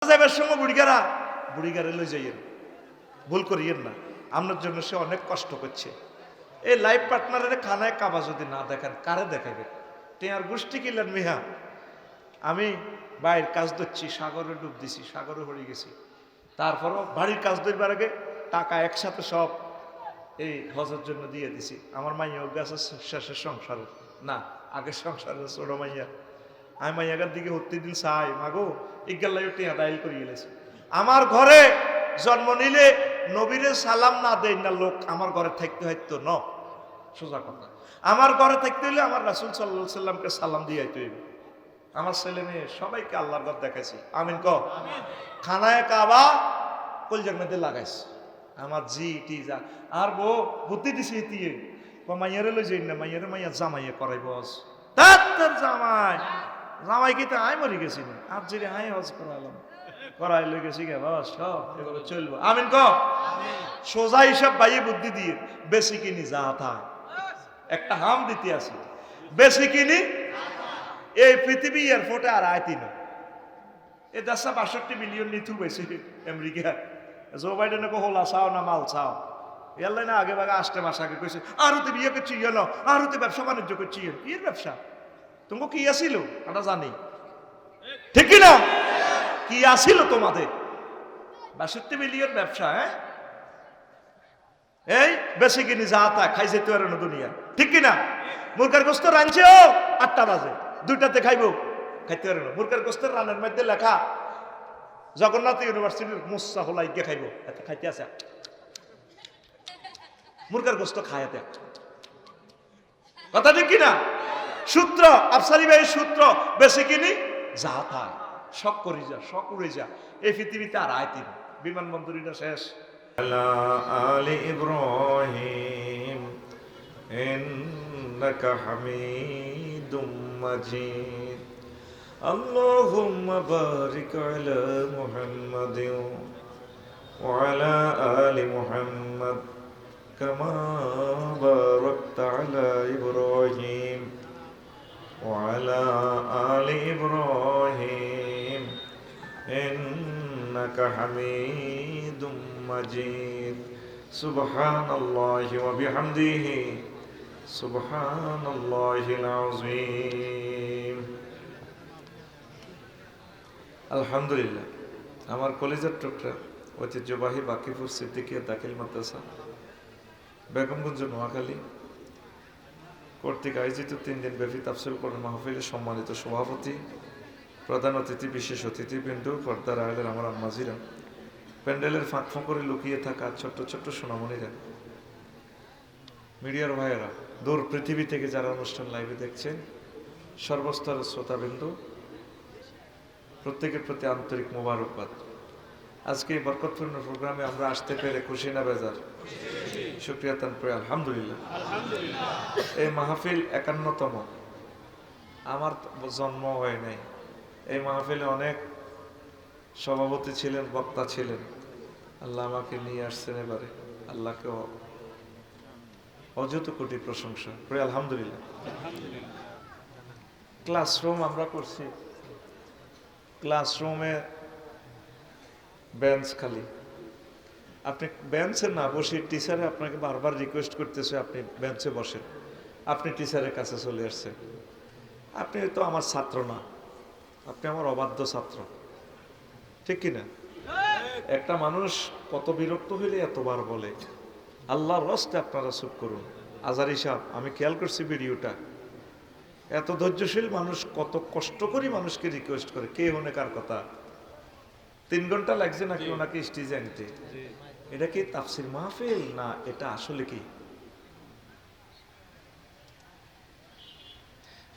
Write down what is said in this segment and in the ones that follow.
যাইবার সময় বুড়িগারে লই যাইয়েন, ভুল করিয়েন না। আপনার জন্য সে অনেক কষ্ট করছে। এই লাইফ পার্টনারের খানায় কাবা যদি না দেখেন, কারে দেখাবে? টেয়ার গোষ্ঠী কিনলেন মিহা। আমি বাইরের কাজ ধরছি, সাগরে ডুব দিছি, সাগরে হয়ে গেছি। তারপরও বাড়ির কাজ ধরবার আগে টাকা একসাথে সব এই হজের জন্য দিয়ে দিছি। আমার মাইয়া গাছে শেষের সংসার না, আগের সংসারের ছোট মাইয়া। আমি মাইয়াগার দিকে প্রতিদিন চাই, মাগো ইজ্ঞাল্লাই টিয়া ডাইল করে গেলেছে। আমার ঘরে জন্ম নিলে নবীরে সালাম না দেয় না লোক, আমার ঘরে থাকতে হয়তো ন, সোজা কথা। আমার ঘরে থাকতে হইলে আমার রাসূল সাল্লাল্লাহু আলাইহি সাল্লামকে সালাম দিয়ে আইতে হইবে। আমার ছেলে মেয়ে সবাইকে আল্লাহর ঘর দেখাইছি, আমিন ক। খানায় কাবা কলজার মধ্যে লাগাইছি আমার জি টি যা। আর বউ বুদ্ধি দিছে দিয়ে মাইয়ারে লই যাই না, মাইয়ারে মাইয়া জামাইয়ে করাই বস তার জামাই। জামাই কি তো আয় মরি গেছি না, আর যদি আয় হজ করালাম, করাই লই গেছি গে বস, সব এভাবে চলবো, আমিন ক। সোজা হিসাব বাইয়ে বুদ্ধি দিয়ে বেশি কিনি যা থা একটা হাম দিতে আসি, বেশি কিনি এই পৃথিবী এয়ারপোর্টে আর আয়তি না। এ 62 মিলিয়ন নিথু বেশি আমেরিকা। জো বাইডেন হোলা চাও না মাল চাও, এলাই না আগে বাগে 8 মাস আগে কইছে আরো তো বিয়ে করছি ইয়েলো, আরো তো ব্যবসা বাণিজ্য করছি। কি ব্যবসা তোমাকে কি আসিল আমরা জানি, ঠিক না? কি আসিল তোমাদের 62 মিলিয়ন ব্যবসা? হ্যাঁ, এই বেশি কিনি যা তা খাই যেতে পারে না দুনিয়া, ঠিক কিনা? মুরগার গোস্ত রাঁধছে ও 8টা বাজে, 2টাতে খাইবো, খাইতে পারে না। মুরগার গোস্তের রানের মধ্যে লেখা জগন্নাথ ইউনিভার্সিটির মুসা হলাই গিয়ে খাইবো, এত খাইতে আছে মুরগার গোস্ত খায়াতে, কথা ঠিক কিনা? সূত্র আফসারি ভাই সূত্র, বেশি কিনি যা তা শখ করি যা, শখ উড়ে যা, এই পৃথিবীতে আর আয়তি না। বিমানবন্দরীটা শেষ। আলা আলি ইব্রাহিম ইন্নাকা হামিদুম মাজিদ। আল্লাহুম্মা বারিক আলা মুহাম্মাদিন ওয়া আলা আলি মুহাম্মাদ কামা বারাকতা আলা ইব্রাহিম ওয়া আলা আলি ইব্রাহিম ইন্নাকা হামিদুম মাজিদ। সুবহানাল্লাহি ওয়া বিহামদিহি সুবহানাল্লাহিল আযীম। আলহামদুলিল্লাহ, আমার কলেজের টুকরা ঐতিহ্যবাহী বাকিপুর সিদ্দিকিয়া দাখিল মাদ্রাসা বেগমগঞ্জ নোয়াখালী কর্তৃক আয়োজিত 3 দিন ব্যাপী তাফসীর কোরআন মাহফিলের সম্মানিত সভাপতি, প্রধান অতিথি, বিশেষ অতিথিবৃন্দ, পর্দার আড়ালের আমার আম্মাজিরা, প্যান্ডেলের ফাঁক ফোঁকরে লুকিয়ে থাকা ছোট্ট ছোট্ট সোনামণিরা, মিডিয়ার ভাইয়েরা, দূর পৃথিবী থেকে যারা অনুষ্ঠান লাইভে দেখছেন, সর্বস্তরের শ্রোতাবৃন্দ, প্রত্যেকের প্রতি আন্তরিক মোবারকবাদ। আজকে এই বরকতপূর্ণ প্রোগ্রামে আমরা আসতে পেরে খুশি না বেজার? শুকরিয়া তান করে আলহামদুলিল্লাহ। এই মাহফিল 51তম, আমার জন্ম হয় নাই। এই মাহফিলে অনেক সভাপতি ছিলেন, বক্তা ছিলেন, আল্লাহ আমাকে নিয়ে আসছেন এবারে। আল্লাহকে অযত কোটি প্রশংসা করে আলহামদুলিল্লাহ। ক্লাসরুম আমরা করছি, ক্লাসরুমে বেঞ্চ খালি, আপনি বেঞ্চে না বসে টিচারে আপনাকে বারবার রিকোয়েস্ট করতেছে আপনি বেঞ্চে বসেন, আপনি টিচারের কাছে চলে আসছেন। আপনি তো আমার ছাত্র না, আপনি আমার অবাধ্য ছাত্র, ঠিক কিনা? একটা মানুষ কত বিরক্ত হইলে এতবার বলে। আল্লাহর রস্তে আপনারা চুপ করুন। আজারি সাহেব, আমি খেয়াল করছি ভিডিওটা, এত ধৈর্যশীল মানুষ কত কষ্ট করে মানুষকে রিকোয়েস্ট করে, কে হনে কার কথা। 3 ঘন্টা লাগছে নাকি ওনাকে স্টেজে আনতে। এটা কি তাফসীর মাহফিল না এটা আসলে কি?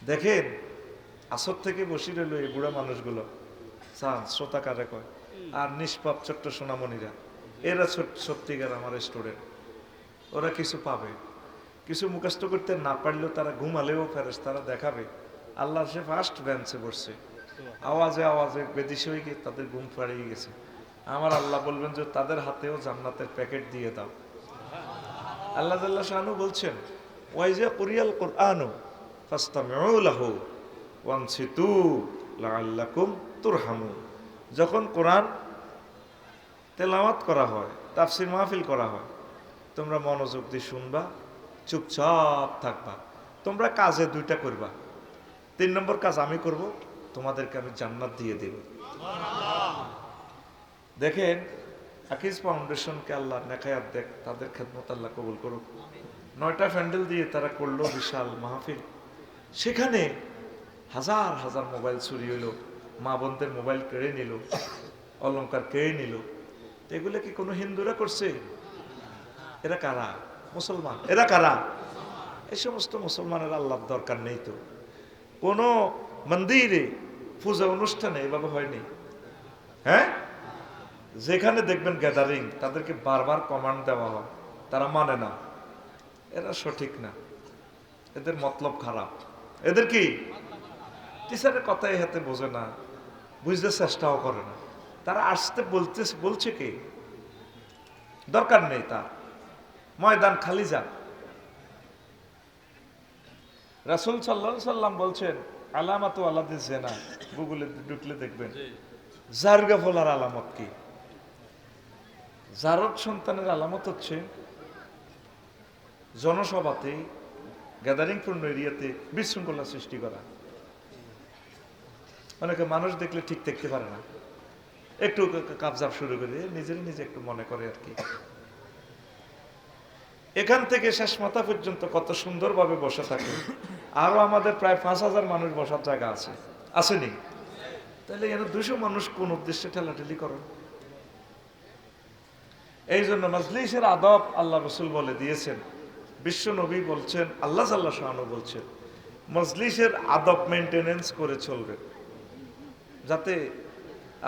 দেখেন, আসর থেকে বসে রইল এই বুড়া মানুষগুলো, শ্রোতা কারে কয়, আর নিষ্পাপ ছোট্ট সোনামণিরা, এরা সত্যিকার আমার স্টুডেন্ট। ওরা কিছু পাবে, কিছু মুখস্থ করতে না পারলেও তারা ঘুমালেও ফেরেশতারা দেখাবে। আল্লাহ সে ফার্স্ট বেঞ্চে বসছে, আওয়াজে আওয়াজে বেদিশে হয়ে গিয়ে তাদের ঘুম পাড়িয়ে গেছে। আমার আল্লাহ বলবেন যে তাদের হাতেও জান্নাতের প্যাকেট দিয়ে দাও। আল্লাহ জাল্লা শানু বলছেন, ওয়াইজা কুরিয়াল কুরআনু ফাসতামিউ লাহু ওয়ানসিতু লাআল্লাকুম তুরহামুন। যখন কোরআন তেলাওয়াত করা হয়, তাফসির মাহফিল করা হয়, তোমরা মনোযোগ দিয়ে শুনবা, চুপচাপ থাকবা। তোমরা কাজে দুইটা করবা। 3 নম্বর কাজ আমি করব, তোমাদেরকে আমি জান্নাত দিয়ে দেব। দেখেন, আকিজ ফাউন্ডেশনকে আল্লাহ নেখায়াত দেখ, তাদের খেদমত আল্লাহ কবুল করুক। 9টা প্যান্ডেল দিয়ে তারা করলো বিশাল মাহফিল। সেখানে হাজার হাজার মোবাইল চুরি হইল, মা বোনদের মোবাইল কেড়ে নিল, অলংকার কেড়ে নিল। এগুলো কি কোনো হিন্দুরা করছে? এরা কারা? মুসলমান। এরা কারা? এই সমস্ত মুসলমানের আল্লাহর দরকার নেই। তো কোনো মন্দিরে পূজা অনুষ্ঠানে এভাবে হয়নি। হ্যাঁ, যেখানে দেখবেন গ্যাদারিং, তাদেরকে বারবার কমান্ড দেওয়া হয়, তারা মানে না। এরা সঠিক না, এদের মতলব খারাপ। এদের কি টিচারের কথাই হাতে বোঝে না, বুঝতে চেষ্টাও করে না। তারা আসতে বলছে কি, দরকার নেই তার, ময়দান খালি যান। রাসূল সাল্লাল্লাহু আলাইহি সাল্লাম বলছেন, আলামাতু আলাদি জিনা, গুগলে ঢুকলে দেখবেন জারগা ফলার আলামত কি। জারদ সন্তানের আলামত হচ্ছে জনসভাতে, গ্যাদারিং পূর্ণ এরিয়াতে বিশৃঙ্খলা সৃষ্টি করা। অনেকে মানুষ দেখলে ঠিক দেখতে পারে না, একটু কাবজাব শুরু করে নিজে একটু মনে করে আর কি। এখান থেকে শেষ মাথা পর্যন্ত কত সুন্দরভাবে বসে থাকে। আরো আমাদের প্রায় 5000 মানুষ বসার জায়গা আছে, আসেনি? তাহলে এর 200 মানুষ কোন উদ্দেশ্যে ঠেলাঠেলি করেন? এই জন্য মজলিসের আদব আল্লাহ রসুল বলে দিয়েছেন, বিশ্ব নবী বলছেন, আল্লাহ সাল্লাল্লাহু আলাইহি ওয়াসাল্লাম বলছেন, মজলিসের আদব মেনটেনেন্স করে চলবে, যাতে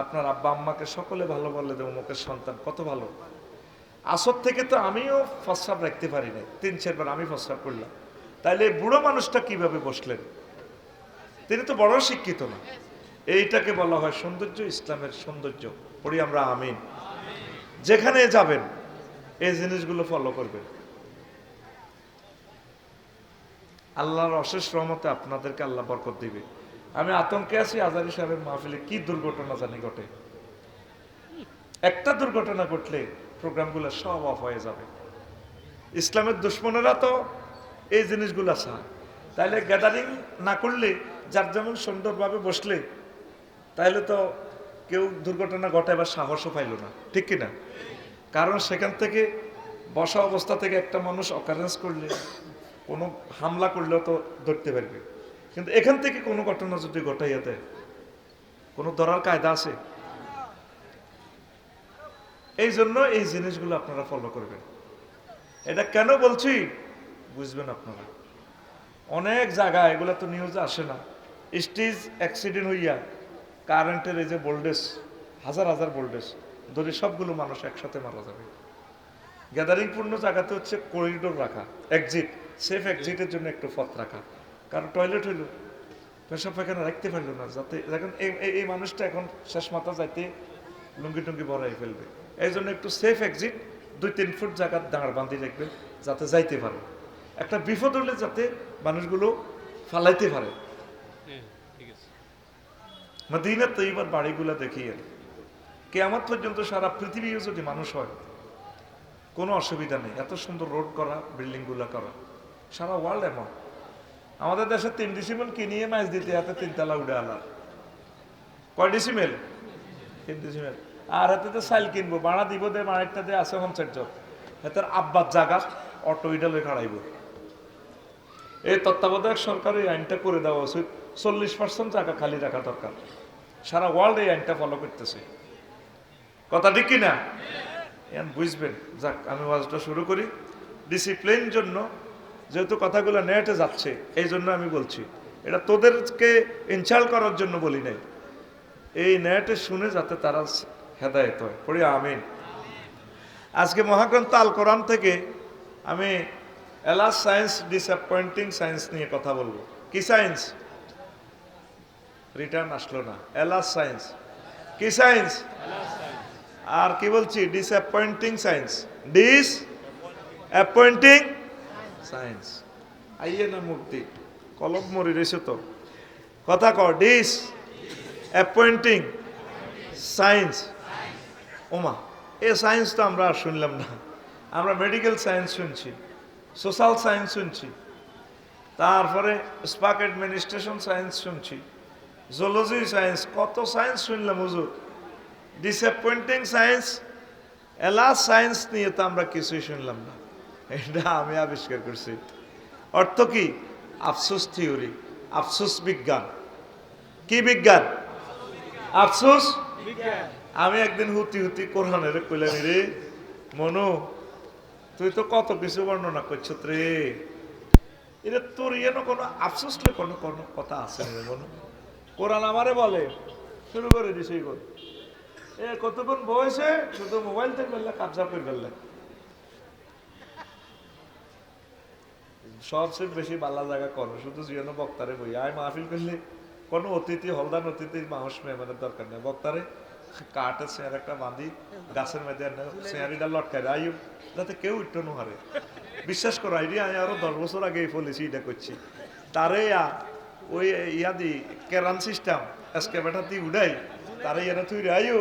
আপনার আব্বা আম্মাকে সকলে ভালো বলে দেব, মুখের সন্তান কত ভালো। আসর থেকে তো আমিও প্রস্রাব রাখতে পারি না, 3-4 বার আমি প্রস্রাব করলাম। তাইলে বুড়ো মানুষটা কিভাবে বসলেন? তিনি তো বড় শিক্ষিত না। এইটাকে বলা হয় সৌন্দর্য, ইসলামের সৌন্দর্য। পড়ি আমরা আমিন। যেখানে যাবেন এই জিনিসগুলো ফলো করবেন। আল্লাহর অশেষ রহমতে আপনাদেরকে আল্লাহ বরকত দিবে। আমি আতঙ্কে আছি, আজারি সাহেবের মাহফিলে কি দুর্ঘটনা জানি ঘটে। একটা দুর্ঘটনা ঘটলে প্রোগ্রামগুলো সব অফ হয়ে যাবে। ইসলামের দুশ্মনেরা তো এই জিনিসগুলো চায়। তাইলে গ্যাদারিং না করলে, যার যেমন সুন্দরভাবে বসলে, তাইলে তো কেউ দুর্ঘটনা ঘটাইবার সাহসও পাইল না, ঠিক কিনা? কারণ সেখান থেকে বসা অবস্থা থেকে একটা মানুষ অকারেন্স করলে, কোনো হামলা করলেও তো ধরতে পারবে। কিন্তু এখান থেকে কোনো ঘটনা যদি ঘটাইয়া দেয়, কোনো ধরার কায়দা আছে? এই জন্য এই জিনিসগুলো আপনারা ফলো করবেন। এটা কেন বলছি বুঝবেন আপনারা। অনেক জায়গায় এগুলো তো নিউজে আসে না, স্টেজ অ্যাক্সিডেন্ট হইয়া কারেন্টের এই যে ভোল্টেজ, হাজার হাজার ভোল্টেজ ধরে সবগুলো মানুষ একসাথে মারা যাবে। গ্যাদারিং পূর্ণ জায়গাতে হচ্ছে করিডোর রাখা, এক্সিট, সেফ এক্সিটের জন্য একটু পথ রাখা। কারণ টয়লেট হইল, পেশাব পায়খানা রাখতে পারলো না, যাতে দেখেন এই মানুষটা এখন শেষ মাথা যাইতে লুঙ্গি টুঙ্গি বড়াই ফেলবে। এই জন্য একটু সেফ এক্সিট 2-3 ফুট জায়গা দাঁড় বান্ধি রাখবেন, যাতে যাইতে পারে। একটা বিপদ হলে যাতে মানুষগুলো ফালাইতে পারে। মদিনা তৈবার বাড়িগুলো দেখিয়ে কিয়ামত পর্যন্ত সারা পৃথিবীও যদি মানুষ হয়, কোনো অসুবিধা নেই। এত সুন্দর রোড করা, বিল্ডিং গুলা করা, সারা ওয়ার্ল্ড এমন। আমাদের দেশে 3 ডিসিমেল কিনিয়ে মাছ দিতে হাতে 3 তলা উড়ে আলার। কয় ডিসিমেল? 3 ডিসিমেল। আর হাতে তো সাইল কিনবো, ভাড়া দিব, দে মাড়াইটা দিয়ে আছে পঞ্চায়েত, হাতের আব্বার জায়গা অটো ইডালে খাড়াইব। এই তত্ত্বাবধায়ক সরকার এই আইনটা করে দেওয়া উচিত, 40% জায়গা খালি রাখা দরকার। সারা ওয়ার্ল্ড এই আইনটা ফলো করতেছে, কথা ঠিক কিনা? এখন বুঝবেন। যাক, আমি ওয়াজটা শুরু করি। ডিসিপ্লিন জন্য, যেহেতু কথাগুলো নেটে যাচ্ছে, এই জন্য আমি বলছি, এটা তোদেরকে ইনসাল্ট করার জন্য বলি নাই, এই নেটে শুনে যাতে তারা হেদায়েত হয়। পড়ি আমিন। আজকে মহাগ্রন্থ আল কোরআন থেকে আমি এলাস সায়েন্স, ডিসঅ্যাপয়েন্টিং সায়েন্স নিয়ে কথা বলবো। কি সায়েন্স? রিটার্ন আসলো না। এলাস সায়েন্স কি সায়েন্স? আর কি বলছি? Disappointing science. Disappointing science. আইয়ে না মুক্তি, কলম মরি রয়েছে তো, কথা কর। Disappointing science. ওমা, এ সায়েন্স তো আমরা আর শুনলাম না। আমরা মেডিকেল সায়েন্স শুনছি, সোশ্যাল সায়েন্স শুনছি, তারপরে স্পাক অ্যাডমিনিস্ট্রেশন সায়েন্স শুনছি, জুলজি সায়েন্স, কত সায়েন্স শুনলাম হুজুর। ডিসঅ্যাপয়েন্টিং সায়েন্স, এলাস সায়েন্স নিয়ে তো আমরা কিছুই শুনলাম না। এটা আমি আবিষ্কার করছি। অর্থ কি? আফসোস থিওরি, আফসোস বিজ্ঞান। কি বিজ্ঞান? আফসোস। আমি একদিন হুতি হুতি কোরআনের কইলাম, রে মনু, তুই তো কত কিছু বর্ণনা করছ রে, এটা তোর ইয়েন কোনো আফসোস কোনো কোনো কথা আছে রে মনু? কোরআন আমারে বলে, শুরু করে দিছে এগুলো। এ কতক্ষণ বয়সে শুধু মোবাইল থেকে ফেললে, কাবজা করে ফেললে। সবচেয়ে বেশি বালা জায়গা করো শুধু জিয়ানো বক্তারে বই। আয় মাহফিল করলে কোনো অতিথি, হলদান অতিথি, মানুষ মেহমানের দরকার নেই। বক্তারে কাঠের চেয়ার একটা বাঁধি, গাছের মেয়েদের চেয়ারিটা লটকায় আয়ু, যাতে কেউ উঠতে না হারে। বিশ্বাস করো, আইডি আমি আরো 10 বছর আগে এই পলিসি এটা করছি। তারে ওই ইয়াদি কেরান সিস্টেম আজকে বেটা তুই উড়াই, তারে ইয়ারা তুই আয়ু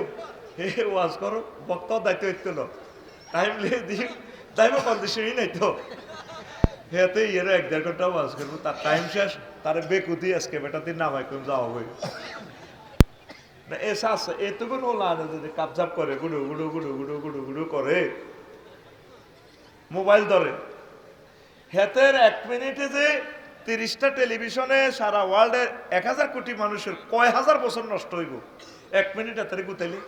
হে ওয়াজ করো, বক্তাও দায়িত্ব হইতেল টাইম লিয়ে দিই, টাইমও কন্ডিশনই নাই তো। হেতে ইয়েরা 1-1.5 ঘন্টা ওয়াজ করবো, তার টাইম শেষ, তারে বেকুতি আজকে বেটা তুই নামাই কম যাওয়া হই না। এসা আছে এতক্ষণ হলো আনে যদি কাপজাপ করে, গুড়ু গুড়ু গুড়ু গুড়ু গুড়ু গুড়ু করে, মোবাইল ধরে। হেতের 1 মিনিটে যে 30টা টেলিভিশনে সারা ওয়ার্ল্ডের 1000 কোটি মানুষের কয় হাজার বছর নষ্ট হইব 1 মিনিট হাতের গুতাইলে।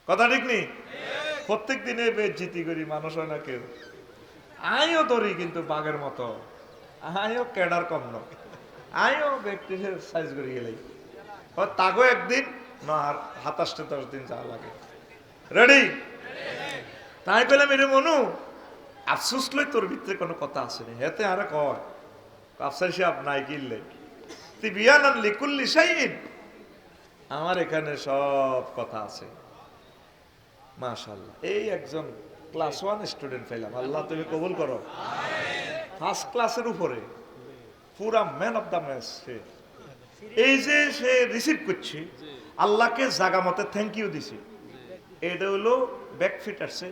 কথা ঠিক নেই? প্রত্যেক দিনে বেজ্জিতি করি, মানুষ হয় না কেউ। আইও ধরি কিন্তু বাঘের মতো, আইও কেডার কম ন, আইও ব্যক্তির সাইজ করে গেলেই তাগো একদিন না, আর 27-10 দিন যা লাগে। রেডি? তাই কইলাম, এরে মনু, আফসোস লই তোর ভিতরে কোনো কথা আছে না। হেতে আরে কয় আফসার সাহেব নাই কিনলে তুই বিয়ানান লিকুল্লি শাইইন, আমার এখানে সব কথা আছে। মাশাআল্লাহ, এই একজন ক্লাস 1 স্টুডেন্ট পেলাম, আল্লাহ তুমি কবুল করো। ফার্স্ট ক্লাসের উপরে পুরা ম্যান অফ দ্য ম্যাচ। এই যে সে রিসিভ করছে, আল্লাহকে জাগা মতে থ্যাংক ইউ দিছি। এটা হলো ব্যাক ফিট আসছে,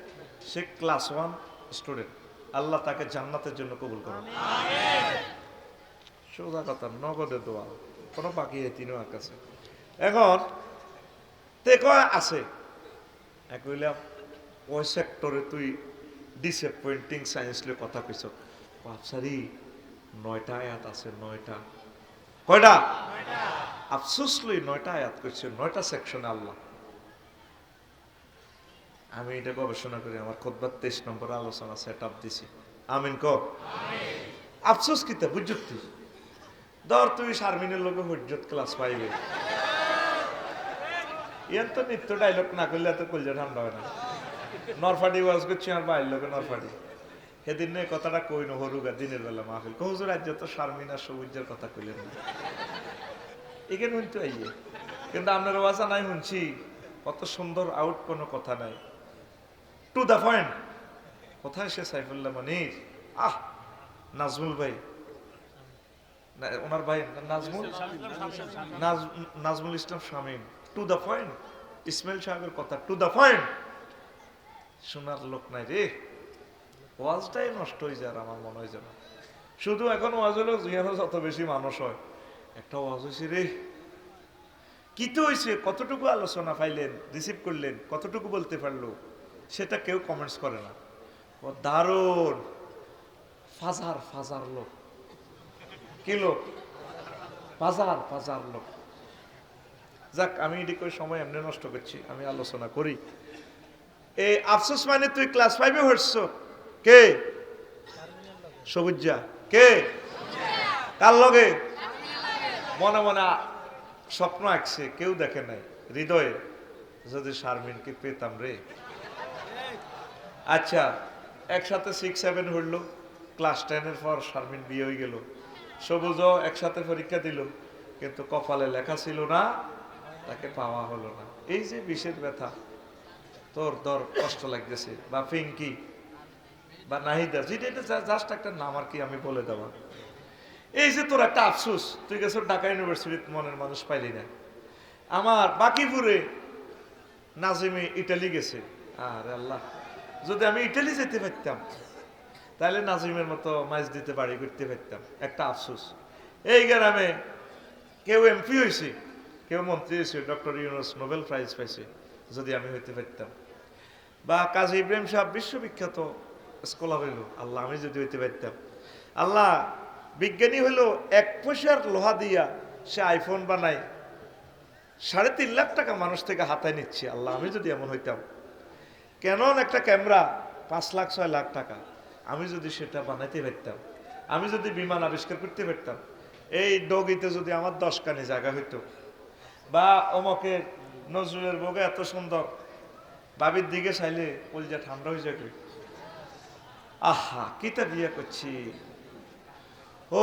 সে ক্লাস 1 স্টুডেন্ট। আল্লাহ তাকে জান্নাতের জন্য কবুল করো। সোজা কথা, নগদে দোয়া, কোনো বাকি তিনও কাছে। এখন তে কয় আছে, কইলাম ওই সেক্টরে তুই ডিসঅ্যাপয়েন্টিং সায়েন্স লিয়ে কথা কইছ। আফসারি 9টা আয়াত আছে, 9টা। কয়টা? আফসোস লই 9টা আয়াত করছে, 9টা সেকশনে আল্লাহ। আমি এটা গবেষণা করি, আমার খুতবার 23 নম্বর আলোচনা সেট আপ দিছি। আমিন ক। আফসোস কিতা বুঝত তুই ধর, তুই শারমিনের লোকে হজ্জত ক্লাস পাইবে, ইয়ার তো নিত্য ডায়লগ না করলে এত কলজা ঠান্ডা হয় না। নরফাটি ওয়াজ করছি আর বাইর লোকে নরফাটি। সেদিন এই কথাটা কই না হরুগা দিনের বেলা মাহফিল কহুজুর রাজ্য তো শারমিন আর সবুজের কথা কইলেন না, এখানে শুনতে আইয়ে। কিন্তু আপনার ওয়াজা নাই শুনছি, কত সুন্দর আউট, কোনো কথা নাই, টু দা পয়েন্ট। কোথায় সে সাইফুল্লাহ মনির, নাজমুল ভাই, ওনার ভাই Nazmul, Nazmul Islam Shamim, to the point. Ismail সাহেবের কথা টু দা পয়েন্ট, শোনার লোক নাই রে। ওয়াজটাই নষ্ট হয়ে যায়, আমার মনে হয় যেন শুধু এখন ওয়াজ হলো যেন যত বেশি মানুষ হয়। একটা ওয়াজ হয়েছে রে, কি তো হয়েছে, কতটুকু আলোচনা পাইলেন, রিসিভ করলেন, কতটুকু বলতে পারলো, সেটা কেউ কমেন্টস করে না। ও দারুণ ফাজার ফাজার লোক, কি লোক? ফাজার ফাজার লোক। যাক, আমি এদিকে সময় এমনি নষ্ট করছি, আমি আলোচনা করি। এই আফসোস মানে তুই ক্লাস 5-এ হচ্ছ, কে? সবুজা কে? কার লগে? মনে মনে স্বপ্ন আঁকছে, কেউ দেখে নাই, হৃদয়ে যদি শারমিনকে পেতাম রে। আচ্ছা, একসাথে 6-7 হইলো, ক্লাস 10-এর পর শারমিন বিয়ে হয়ে গেল। সবুজও একসাথে পরীক্ষা দিল, কিন্তু কপালে লেখা ছিল না, তাকে পাওয়া হলো না। এই যে বিষের ব্যথা, তোর দর কষ্ট লাগতেছে, বা পিঙ্কি বা নাহিদা, যেটা এটা জাস্ট একটা নাম আর কি, আমি বলে দেওয়া। এই যে তোর একটা আফসোস, তুই গেছো ঢাকা ইউনিভার্সিটির মনের মানুষ পাইলি না, আমার বাকিপুরে নাজিমে ইটালি গেছে। আরে আল্লাহ, যদি আমি ইটালি যেতে পারতাম তাহলে নাজিমের মতো মাছ দিতে বাড়ি করতে পারতাম। একটা আফসোস, এই গ্রামে কেউ এমপি হয়েছে, কেউ মন্ত্রী হয়েছে, ডক্টর ইউনুস নোবেল প্রাইজ পাইছে, যদি আমি হইতে পারতাম। বা কাজী ইব্রাহিম সাহেব বিশ্ববিখ্যাত স্কলার হইল, আল্লাহ আমি যদি হইতে পারতাম। আল্লাহ বিজ্ঞানী হইল 1 পয়সার লোহা দিয়া সে আইফোন বানায়, 3.5 লাখ টাকা মানুষ থেকে হাতায় নিচ্ছে। আল্লাহ আমি যদি এমন হইতাম। ক্যানন একটা ক্যামেরা 5 লাখ 6 লাখ টাকা, আমি যদি সেটা বানাইতে পারতাম, আমি যদি বিমান আবিষ্কার করতে পারতাম, এই ডগিতে যদি আমার 10 কানি জায়গা হইতো, বা অমকের নজরুলের বগে এত সুন্দর, বাবির দিকে চাইলে কলিজা ঠান্ডা হয়ে যাবে। আহা কিতা বিয়ে করছি, ও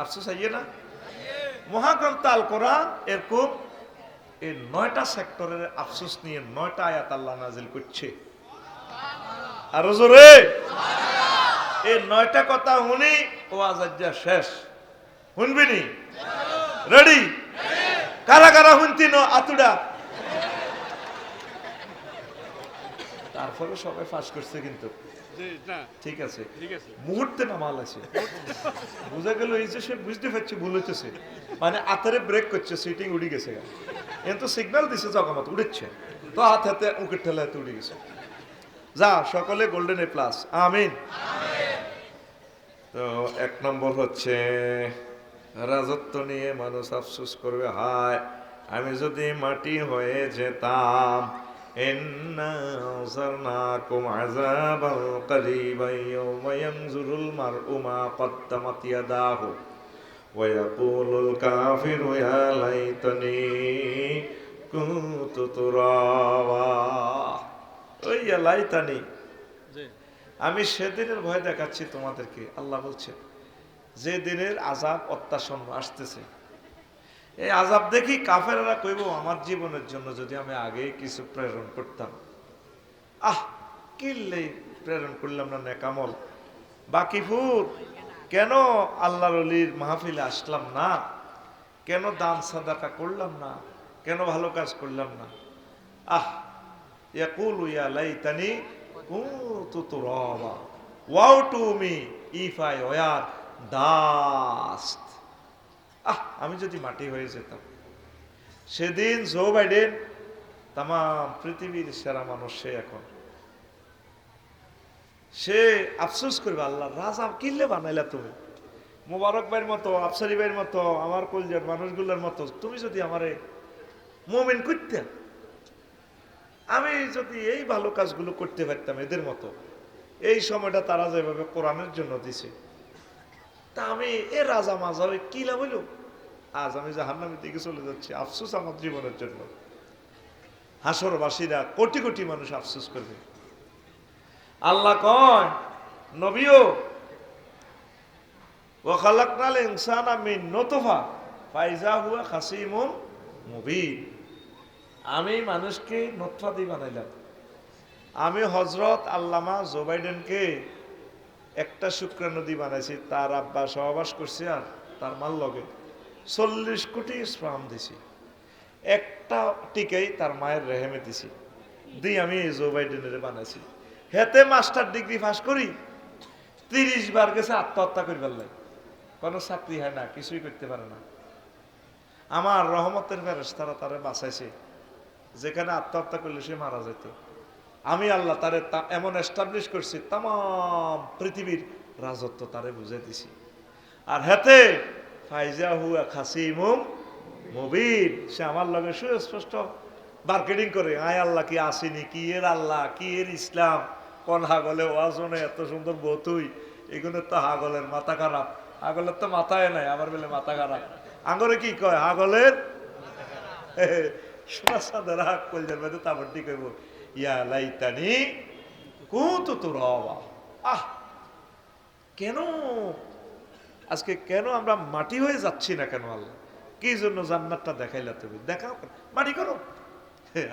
আফসোস আইয়ে না। মহাগ্রন্থ আল কোরআন এরকম এই 9টা সেক্টরের আফসোস নিয়ে 9টা আয়াত আল্লাহ নাজিল করছে। আর জোরে এই 9টা কথা শুনি ও আজাজ্জা শেষ। শুনবিনি? রেডি? কারা কারা শুনতিনো আতুডা? তারপরে সবাই ফাঁস করছে কিন্তু ঠিক আছে, মুহূর্তে নামাল আছে, বুঝা গেল এই যে সে বুঝতে পারছে ভুল হইতেছে, মানে আতারে ব্রেক করছে, সিটিং উড়ে গেছে, কিন্তু সিগন্যাল দিছে জগমত উড়েছে, তো হাত হাতে উঁকের ঠেলা হাতে উড়ে গেছে। যা সকলে গোল্ডেন এ প্লাস, আমিন। তো 1 নম্বর হচ্ছে রাজত্ব নিয়ে মানুষ আফসোস করবে, হায় আমি যদি মাটি হয়ে যেতাম। إنا أنذرناكم عذابا قريبا يوم ينظر المرء ما قدمت يداه ويقول الكافر يا ليتني كنت ترابا। ওই ইয়া লাইতানি, আমি সেদিনের ভয় দেখাচ্ছি তোমাদেরকে। আল্লাহ বলছে যে দিনের আযাব অত্যাসন্ন আসতেছে, এই আযাব দেখি কাফেররা কইব আমার জীবনের জন্য যদি আমি আগে কিছু প্রেরণ করতাম। কিল্লে প্রেরণ করলাম না নেকামল। বাকিপুর কেন আল্লাহর ওলির মাহফিলে আসলাম না, কেন দান সাদাকা করলাম না, কেন ভালো কাজ করলাম না। ইয়াকুলু ইয়া লাইতানি কুনতু তুরাবা woe to me if I were dust. আমি যদি মাটি হয়ে যেতাম। সেদিন জো বাইডেন তাম পৃথিবীর সেরা মানুষ, সে এখন সে আফসোস করবে, আল্লাহ রাজা কিল্লে বানাইলা তুমি, মোবারক ভাইয়ের মতো, আফসারি ভাইয়ের মতো, আমার কলজার মানুষগুলোর মতো তুমি যদি আমারে মুমিন করতে, আমি যদি এই ভালো কাজগুলো করতে পারতাম এদের মতো, এই সময়টা তারা যেভাবে কোরআনের জন্য দিছে, তা আমি এ রাজা মাজা হয়ে কি লাভ হইল? আজ আমি জাহান্নামের দিকে চলে যাচ্ছি, আফসোস আমার জীবনের জন্য। হাসরবাসীরা কোটি কোটি মানুষ আফসোস করবে। আল্লাহ কয় নবীও ওয়া খালাকনাল ইনসানা মিন নুতফা ফাইজা হুয়া খাসিমুম মুবিন। আমি মানুষকে নুতফা দিয়ে বানাইলাম। আমি হযরত আল্লামা জো বাইডেনকে একটা শুক্রাণু দিয়ে বানাইছি, তার আব্বা সহবাস করছে আর তার মাল লগে 40 কোটি স্পার্ম দিছি, একটা টিকেই তার মায়ের রেহেমে দিছি, দিয়ে আমি জো বাইডেনের বানাইছি। হেতে মাস্টার ডিগ্রি পাস করি 30 বার গেছে আত্মহত্যা করবার লাগে, কোনো চাকরি হয় না, কিছুই করতে পারে না। আমার রহমতের ফেরেশতারা তারে বাঁচাইছে, যেখানে আত্মহত্যা করলে সে মারা যেত। আমি আল্লাহ তারে এমন এস্টাবলিশ করছি, তাম পৃথিবীর রাজত্ব তারে বুঝে দিছি। আর হেতে ফাইজা হুয়া খাসিমুম মুবিন, সে আমার লগে সুস্পষ্ট মার্কেটিং করে, আয় আল্লাহ কি আসেনি, কি এর আল্লাহ, কি এর ইসলাম, কোন হাগলে ওয়াজনে এত সুন্দর বতুই, এগুলো তো হাগলের মাথা খারাপ, হাগলের তো মাথায় নাই, আমার বেলে মাথা খারাপ। আঙ্গরে কি কয় হাগলের সোনা সাদের হাক কলজার মধ্যে তাবড্ডি করবো, ইয়া লাইতানি কুনতু তুরাবা। কেন আজকে কেন আমরা মাটি হয়ে যাচ্ছি না কেন? আল্লাহ কি জন্য জান্নাতটা দেখাইলা তুমি? দেখাও, মাটি করো।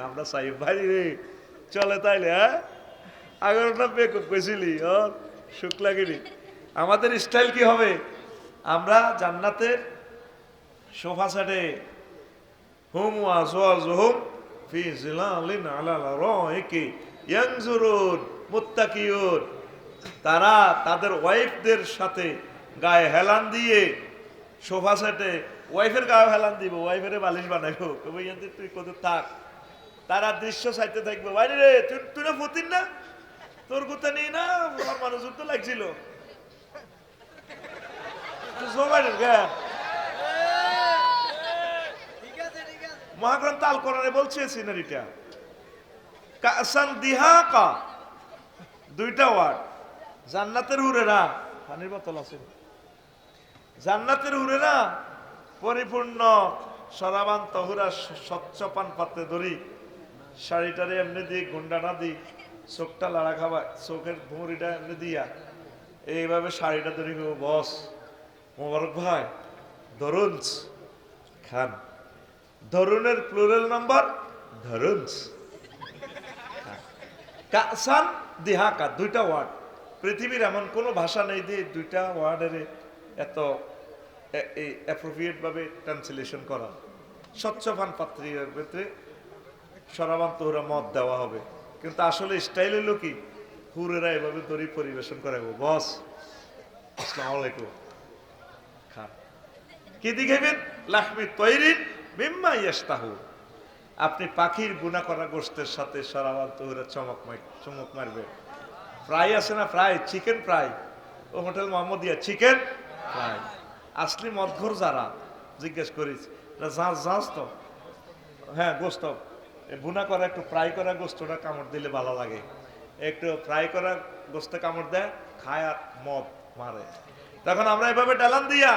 আমরা চাই ভাই রে চলে তাইলে, হ্যাঁ আগের না বেকুব কইছিলি ওর শুক্লাগিরি। আমাদের স্টাইল কি হবে? আমরা জান্নাতের সোফা সেটে হুম ওয়াজওয়াজুহুম ফি জিলালিন আলাল আরাইকি ইয়ানজুরুন মুত্তাকিউন। তারা তাদের ওয়াইফদের সাথে গায়ে হেলান দিয়ে সোফা সেটে ওয়াইফের গায়ে হেলান দিব, ওয়াইফের বালিশ বানাইবো, কবে ইয়ান্তে তুই কত থাক। তারা দৃশ্য চাইতে থাকবে, বাইরে রে তুই না ফতিন না, তোর কথা নেই না, আমার মানুষ তো লাগছিল মহাগ্রন্থ আল কোরআনে বলছে সিনারিটা কাসান দিহাকা, দুইটা ওয়ার্ড। জান্নাতের হুরেরা, পানির বোতল আছে, জান্নাতের হুরেরা পরিপূর্ণ সরাবান তহুরা স্বচ্ছ পান পাত্রে ধরি, শাড়িটারে এমনি দিয়ে গুন্ডাটা দিই, চোখটা লাড়া খাবা, চোখের ভুঁড়িটা এমনি দিয়া এইভাবে শাড়িটা ধরি, বস মোবারক ভাই ধরুন খান। ধরুনের প্লুরাল নাম্বার ধরুন। কাসান দিহাকা, দুইটা ওয়ার্ড। পৃথিবীর এমন কোনো ভাষা নেই যে দুইটা ওয়ার্ডের এত অ্যাপ্রোপ্রিয়েট ভাবে ট্রান্সলেশন করা। স্বচ্ছ পান পাত্রের ভেতরে সরাবান তহুরা মদ দেওয়া হবে, কিন্তু আসলে স্টাইল হলো কি, হুরেরা এভাবে দড়ি পরিবেশন করাবো, বস আসসালামু আলাইকুম খান। কি দিখাইবেন? লাহমি তৈরিন মিম্মা ইয়াশতাহু। আপনি পাখির গুনাহ করা গোশতের সাথে সরাবান তহুরা চমক মারবে। ফ্রাই আছে না, ফ্রাই, চিকেন ফ্রাই, ও হোটেল মোহাম্মদিয়া চিকেন ফ্রাই। আসলি মদঘর যারা জিজ্ঞেস করিস জাঁজ তো, হ্যাঁ গোস্ত বুনা করা, একটু ফ্রাই করা গোস্তটা কামড় দিলে ভালো লাগে, একটু ফ্রাই করা গোস্তে কামড় দেয়, খায় আর মদ মারে। তখন আমরা এভাবে ডালান দিয়া,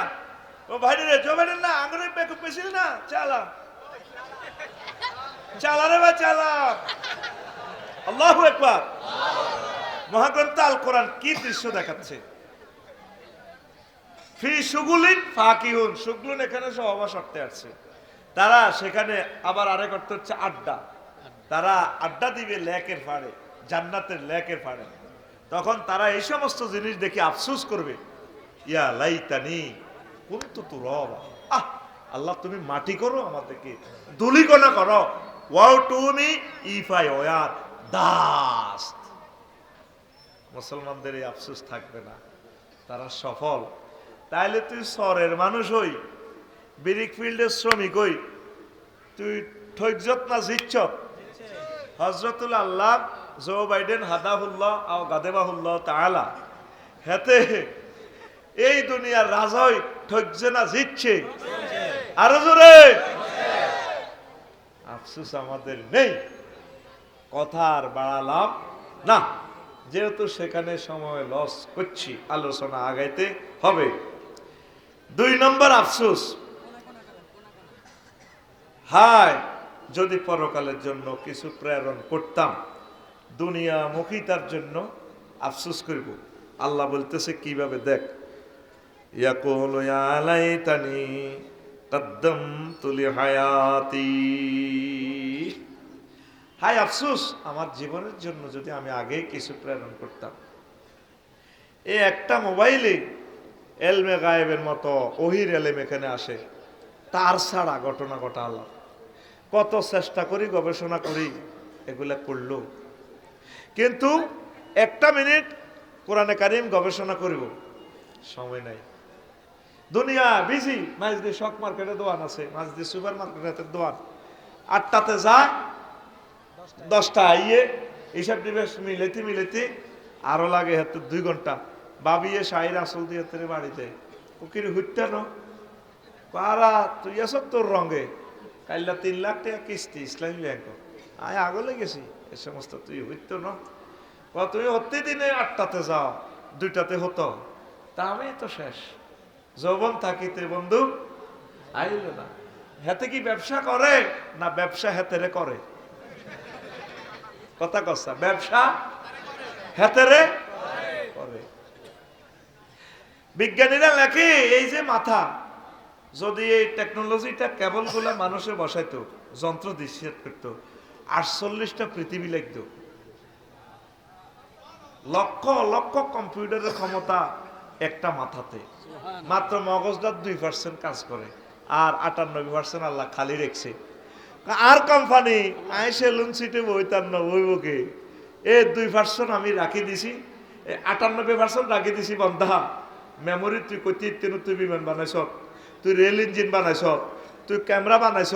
ও ভাই রে জমেন না আঙুরে বেকুব পেছিল না, চালা চালা রে ভাই চালা। আল্লাহু আকবার। মহাগ্রন্থ আল কোরআন কি দৃশ্য দেখাচ্ছে। ফি সুগুলিন ফাকিহুন, সুগুলুন এখানে সহবাস অর্থে আসছে। তারা সেখানে আবার আরেক অর্থ হচ্ছে আড্ডা, তারা আড্ডা দিবে লেকের পাড়ে, জান্নাতের লেকের পাড়ে। তখন তারা এই সমস্ত জিনিস দেখে আফসোস করবে, ইয়া লাইতানি কুনতু তুরাবা, আহ আল্লাহ তুমি মাটি করো, আমাদেরকে ধুলিকণা করো, ওয়াও টুমি ইফাই ওয়ার দাস। মুসলমানদের এই আফসোস থাকবে না, তারা সফল। তাইলে তুই শহরের মানুষ হই, বিরিক ফিল্ডের শ্রমিক হই, তুই ঠৈজত না জিচ্ছত। হজরতুল আল্লাহ জো বাইডেন হাদাহুল্লাহ আও গাদেবাহুল্লাহ তাআলা হেতে এই দুনিয়ার রাজা হই, ঠৈজে না জিতছে, আরো জোরে। আফসোস আমাদের নেই, কথা আর বাড়ালাম না, যেহেতু সেখানে সময় লস করছি, আলোচনা আগাইতে হবে। 2 নম্বর আফসোস, হায় যদি পরকালের জন্য কিছু প্রেরণ করতাম, দুনিয়ামুখিতার জন্য আফসোস করব। আল্লাহ বলতেছে কিভাবে, দেখ, ইয়াকুলু ইয়া লাইতানি কদ্দামতু লিহায়াতি, হায় আফসোস আমার জীবনের জন্য যদি আমি আগে কিছু প্রেরণ করতাম। এই একটা মোবাইলে এলমে গায়েবের মতো ওহির এলেম এখানে আসে, তার ছাড়া ঘটনা ঘটালাম, কত চেষ্টা করি, গবেষণা করি, এগুলা করলো, কিন্তু একটা মিনিট কোরআনে কারিম গবেষণা করিব সময় নাই। দুনিয়া বিজি, মাঝদি শক মার্কেটে দোয়ান আছে, মাঝদি সুপার মার্কেটের দোয়ান, 8টাতে যায় 10টা আইয়ে, এইসব নিবেশ মিলেতে আরো লাগে হাতে 2 ঘন্টা, বাবিয়ে শাহির আসল দিয়ে তেরে বাড়িতে ওকির হুইতে ন পারা, তুই আস তোর রঙে কাইলা 3 লাখ টাকা কিস্তি ইসলামী ব্যাংক, আয় আগলে গেছি এ সমস্ত, তুই হইতো না, তুই হতে দিনে 8টাতে যাও, 2টাতে হতো, তা আমি তো শেষ। যৌবন থাকিতে বন্ধু আইল না। হেতে কি ব্যবসা করে না ব্যবসা হেতেরে করে? কথা কসা, ব্যবসা হেতেরে করে। বিজ্ঞানীরা লেখে এই যে মাথা, যদি এই টেকনোলজিটা কেবল গুলা মানুষে বসাইতো, যন্ত্র দৃশ্যের করতো, 48টা পৃথিবী লাগতো। লক্ষ লক্ষ কম্পিউটারের ক্ষমতা একটা মাথাতে, মাত্র মগজটা 2% কাজ করে, আর 98% আল্লাহ খালি রেখেছে। আর কোম্পানি আই সেলুন সিটে বইতাম না বইবকে এ 2% আমি রাখি দিছি 98% রাখি দিছি বন্ধা মেমোরি তুই কইতে তুই বিমান বানাইছ তুই রেল ইঞ্জিন বানাইছ তুই ক্যামেরা বানাইছ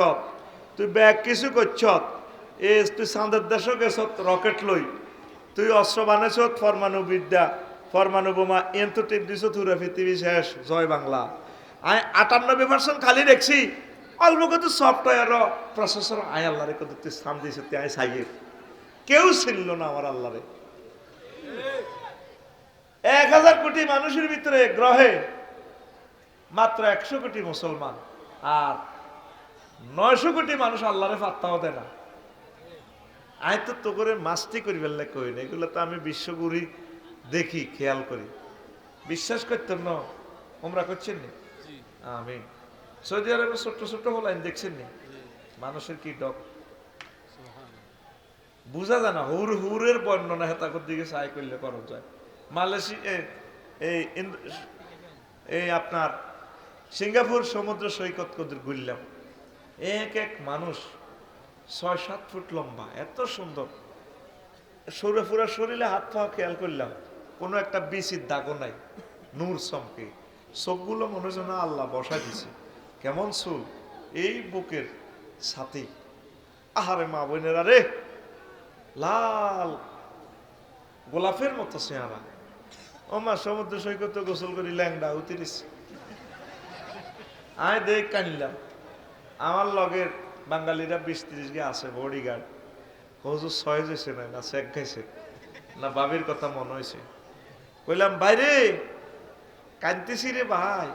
তুই ব্যাগ কিছু করছ এ তুই চাঁদের দেশও গেছ রকেট লই তুই অস্ত্র বানাইছ পরমাণু বিদ্যা পরমাণু বোমা এন্ত টিপ দিছ তুরা পৃথিবী শেষ জয় বাংলা আমি 98% খালি দেখছি অল্প কত সফটওয়্যার প্রসেসর আয় আল্লাহরে কত তুই স্থান দিয়েছে তুই আয় সাইয়ের কেউ ছিল না আমার আল্লাহরে 1000 কোটি মানুষের ভিতরে গ্রহে মাত্র 100 কোটি মুসলমান আর 900 কোটি মানুষ আল্লাহরে পাত্তাও দেয় না আয় তো করে মাস্তি করি ফেললে কই না এগুলো তো আমি বিশ্বগুরি দেখি খেয়াল করি বিশ্বাস করতেন না ওমরা করছেন নি আমি সৌদি আরবে ছোট্ট ছোট্ট হলাইন দেখছেন নি মানুষের কি ডক বুঝা যায় না হুরের বর্ণনা হেতাকর দিকে সাই করলে করা যায় মালয়েশিয়া এই আপনার সিঙ্গাপুর সমুদ্র সৈকত কদের ঘুরলাম এক এক মানুষ 6-7 ফুট লম্বা এত সুন্দর সরে পুরা শরীরে হাত পা খেয়াল করলাম কোনো একটা বিচির দাগও নাই নূর চমকে চোখগুলো মনে হচ্ছে না আল্লাহ বসা দিছে কেমন চুল এই বুকের সাথে আহারে মা বোনেরা রে লাল গোলাপের মতো চেহারা ও মা সমুদ্র সৈকত গোসল করি ল্যাংডা উতিরিস আয় দেখ কানলাম আমার লগের বাঙালিরা 20-30 গে আছে বডিগার্ড হজুর 6 যেছে না চেক খাইছে না বাবির কথা মনে হয়েছে কইলাম বাইরে কানতেছি রে ভাই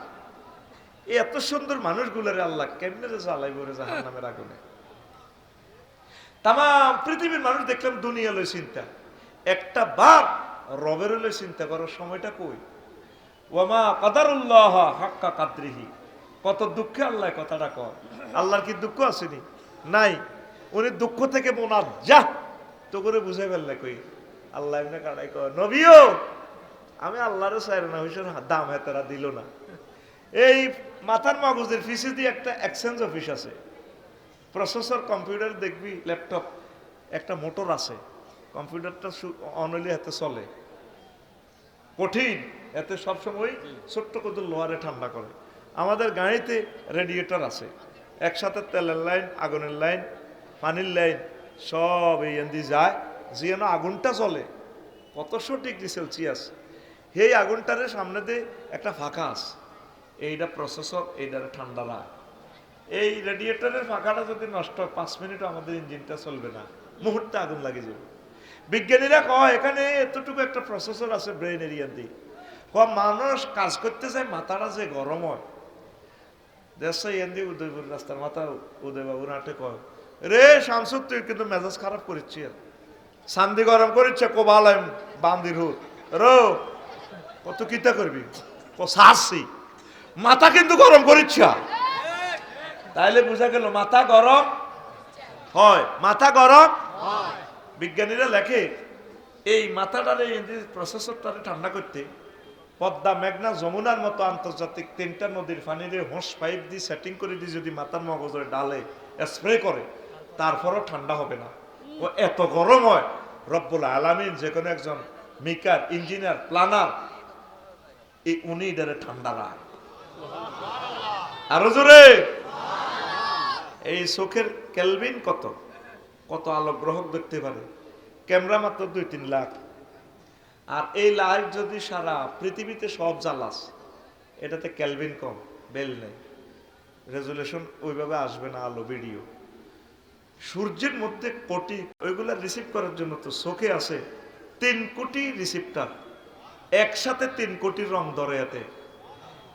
এত সুন্দর মানুষগুলোরে আল্লাহ কেমনে যে জ্বালাইব রে জাহান্নামের আগুনে তাম পৃথিবীর মানুষ দেখলাম দুনিয়া লই চিন্তা একটা বার রবের লই চিন্তা করার সময়টা কই ওয়ামা কাদারুল্লাহ হাক্কা কাদরিহি কত দুঃখে আল্লাহ কথাটা কর আল্লাহর কি দুঃখ আসেনি নাই উনি দুঃখ থেকে মোনার যা তো করে বুঝাই ফেললে কই আল্লাহ এমনি কাটাই কর নবীও আমি আল্লাহরও চাই না হইস দাম হেতারা দিল না এই মাথার মগজের পিছে দিয়ে একটা এক্সচেঞ্জ অফিস আছে প্রসেসর কম্পিউটার দেখবি ল্যাপটপ একটা মোটর আছে কম্পিউটারটা অনলি হাতে চলে কঠিন এতে সবসময় ছোট্ট কত লোহারে ঠান্ডা করে আমাদের গাড়িতে রেডিয়েটর আছে একসাথে তেলের লাইন আগুনের লাইন পানির লাইন সব এই এন্দি যায় যেন আগুনটা চলে 100 ডিগ্রি সেলসিয়াস এই আগুনটারে সামনে দিয়ে একটা ফাঁকা আছে এইটা প্রসেসর এইটারে ঠান্ডা রাখ এই রেডিয়েটরের ফাঁকাটা যদি নষ্ট হয় 5 মিনিট আমাদের ইঞ্জিনটা চলবে না মুহূর্তে আগুন লাগে যাবে বিজ্ঞানীরা কয় এখানে এতটুকু একটা প্রসেসর আছে ব্রেন এরিয়া দিয়ে মানুষ কাজ করতে যায় মাথাটা যে গরম হয় দেশ এন্দি উদয়পুর রাস্তার মাথা উদয়বাবু নাটে কয় রে শামসুদ তুই কিন্তু মেজাজ খারাপ করিচ্ছি শান্তি গরম করিচ্ছে কোবালাম বান্দির হুত রো কত কিতা করবি সারছি মাথা কিন্তু গরম করিচ্ছ তাইলে বুঝা গেল মাথা গরম হয় মাথা গরম বিজ্ঞানীরা লেখে এই মাথাটারে প্রসেসরটারে ঠান্ডা করতে পদ্মা মেঘনা যমুনার মতো আন্তর্জাতিক 3টা নদীর পানিরে হোঁস পাইপ দিয়ে সেটিং করে দিয়ে যদি মাথার মগজের ডালে স্প্রে করে তারপরও ঠান্ডা হবে না ও এত গরম হয় রব্বুল আলামিন যে কোনো একজন মেকার ইঞ্জিনিয়ার প্ল্যানার এই উনি এটারে ঠান্ডা রাখ আরো জোরে এই চোখের কেলভিন কত কত আলোক গ্রহক দেখতে পারে ক্যামেরা মাত্র 2-3 লাখ আর এই লাইট যদি সারা পৃথিবীতে সব জ্বালাস এটাতে ক্যালভিন কম বেল নেই রেজুলেশন ওইভাবে আসবে না আলো ভিডিও সূর্যের মধ্যে কোটি ওইগুলা রিসিভ করার জন্য তো চোখে আছে 3 কোটি রিসিপ্টার একসাথে 3 কোটি রং ধরে এতে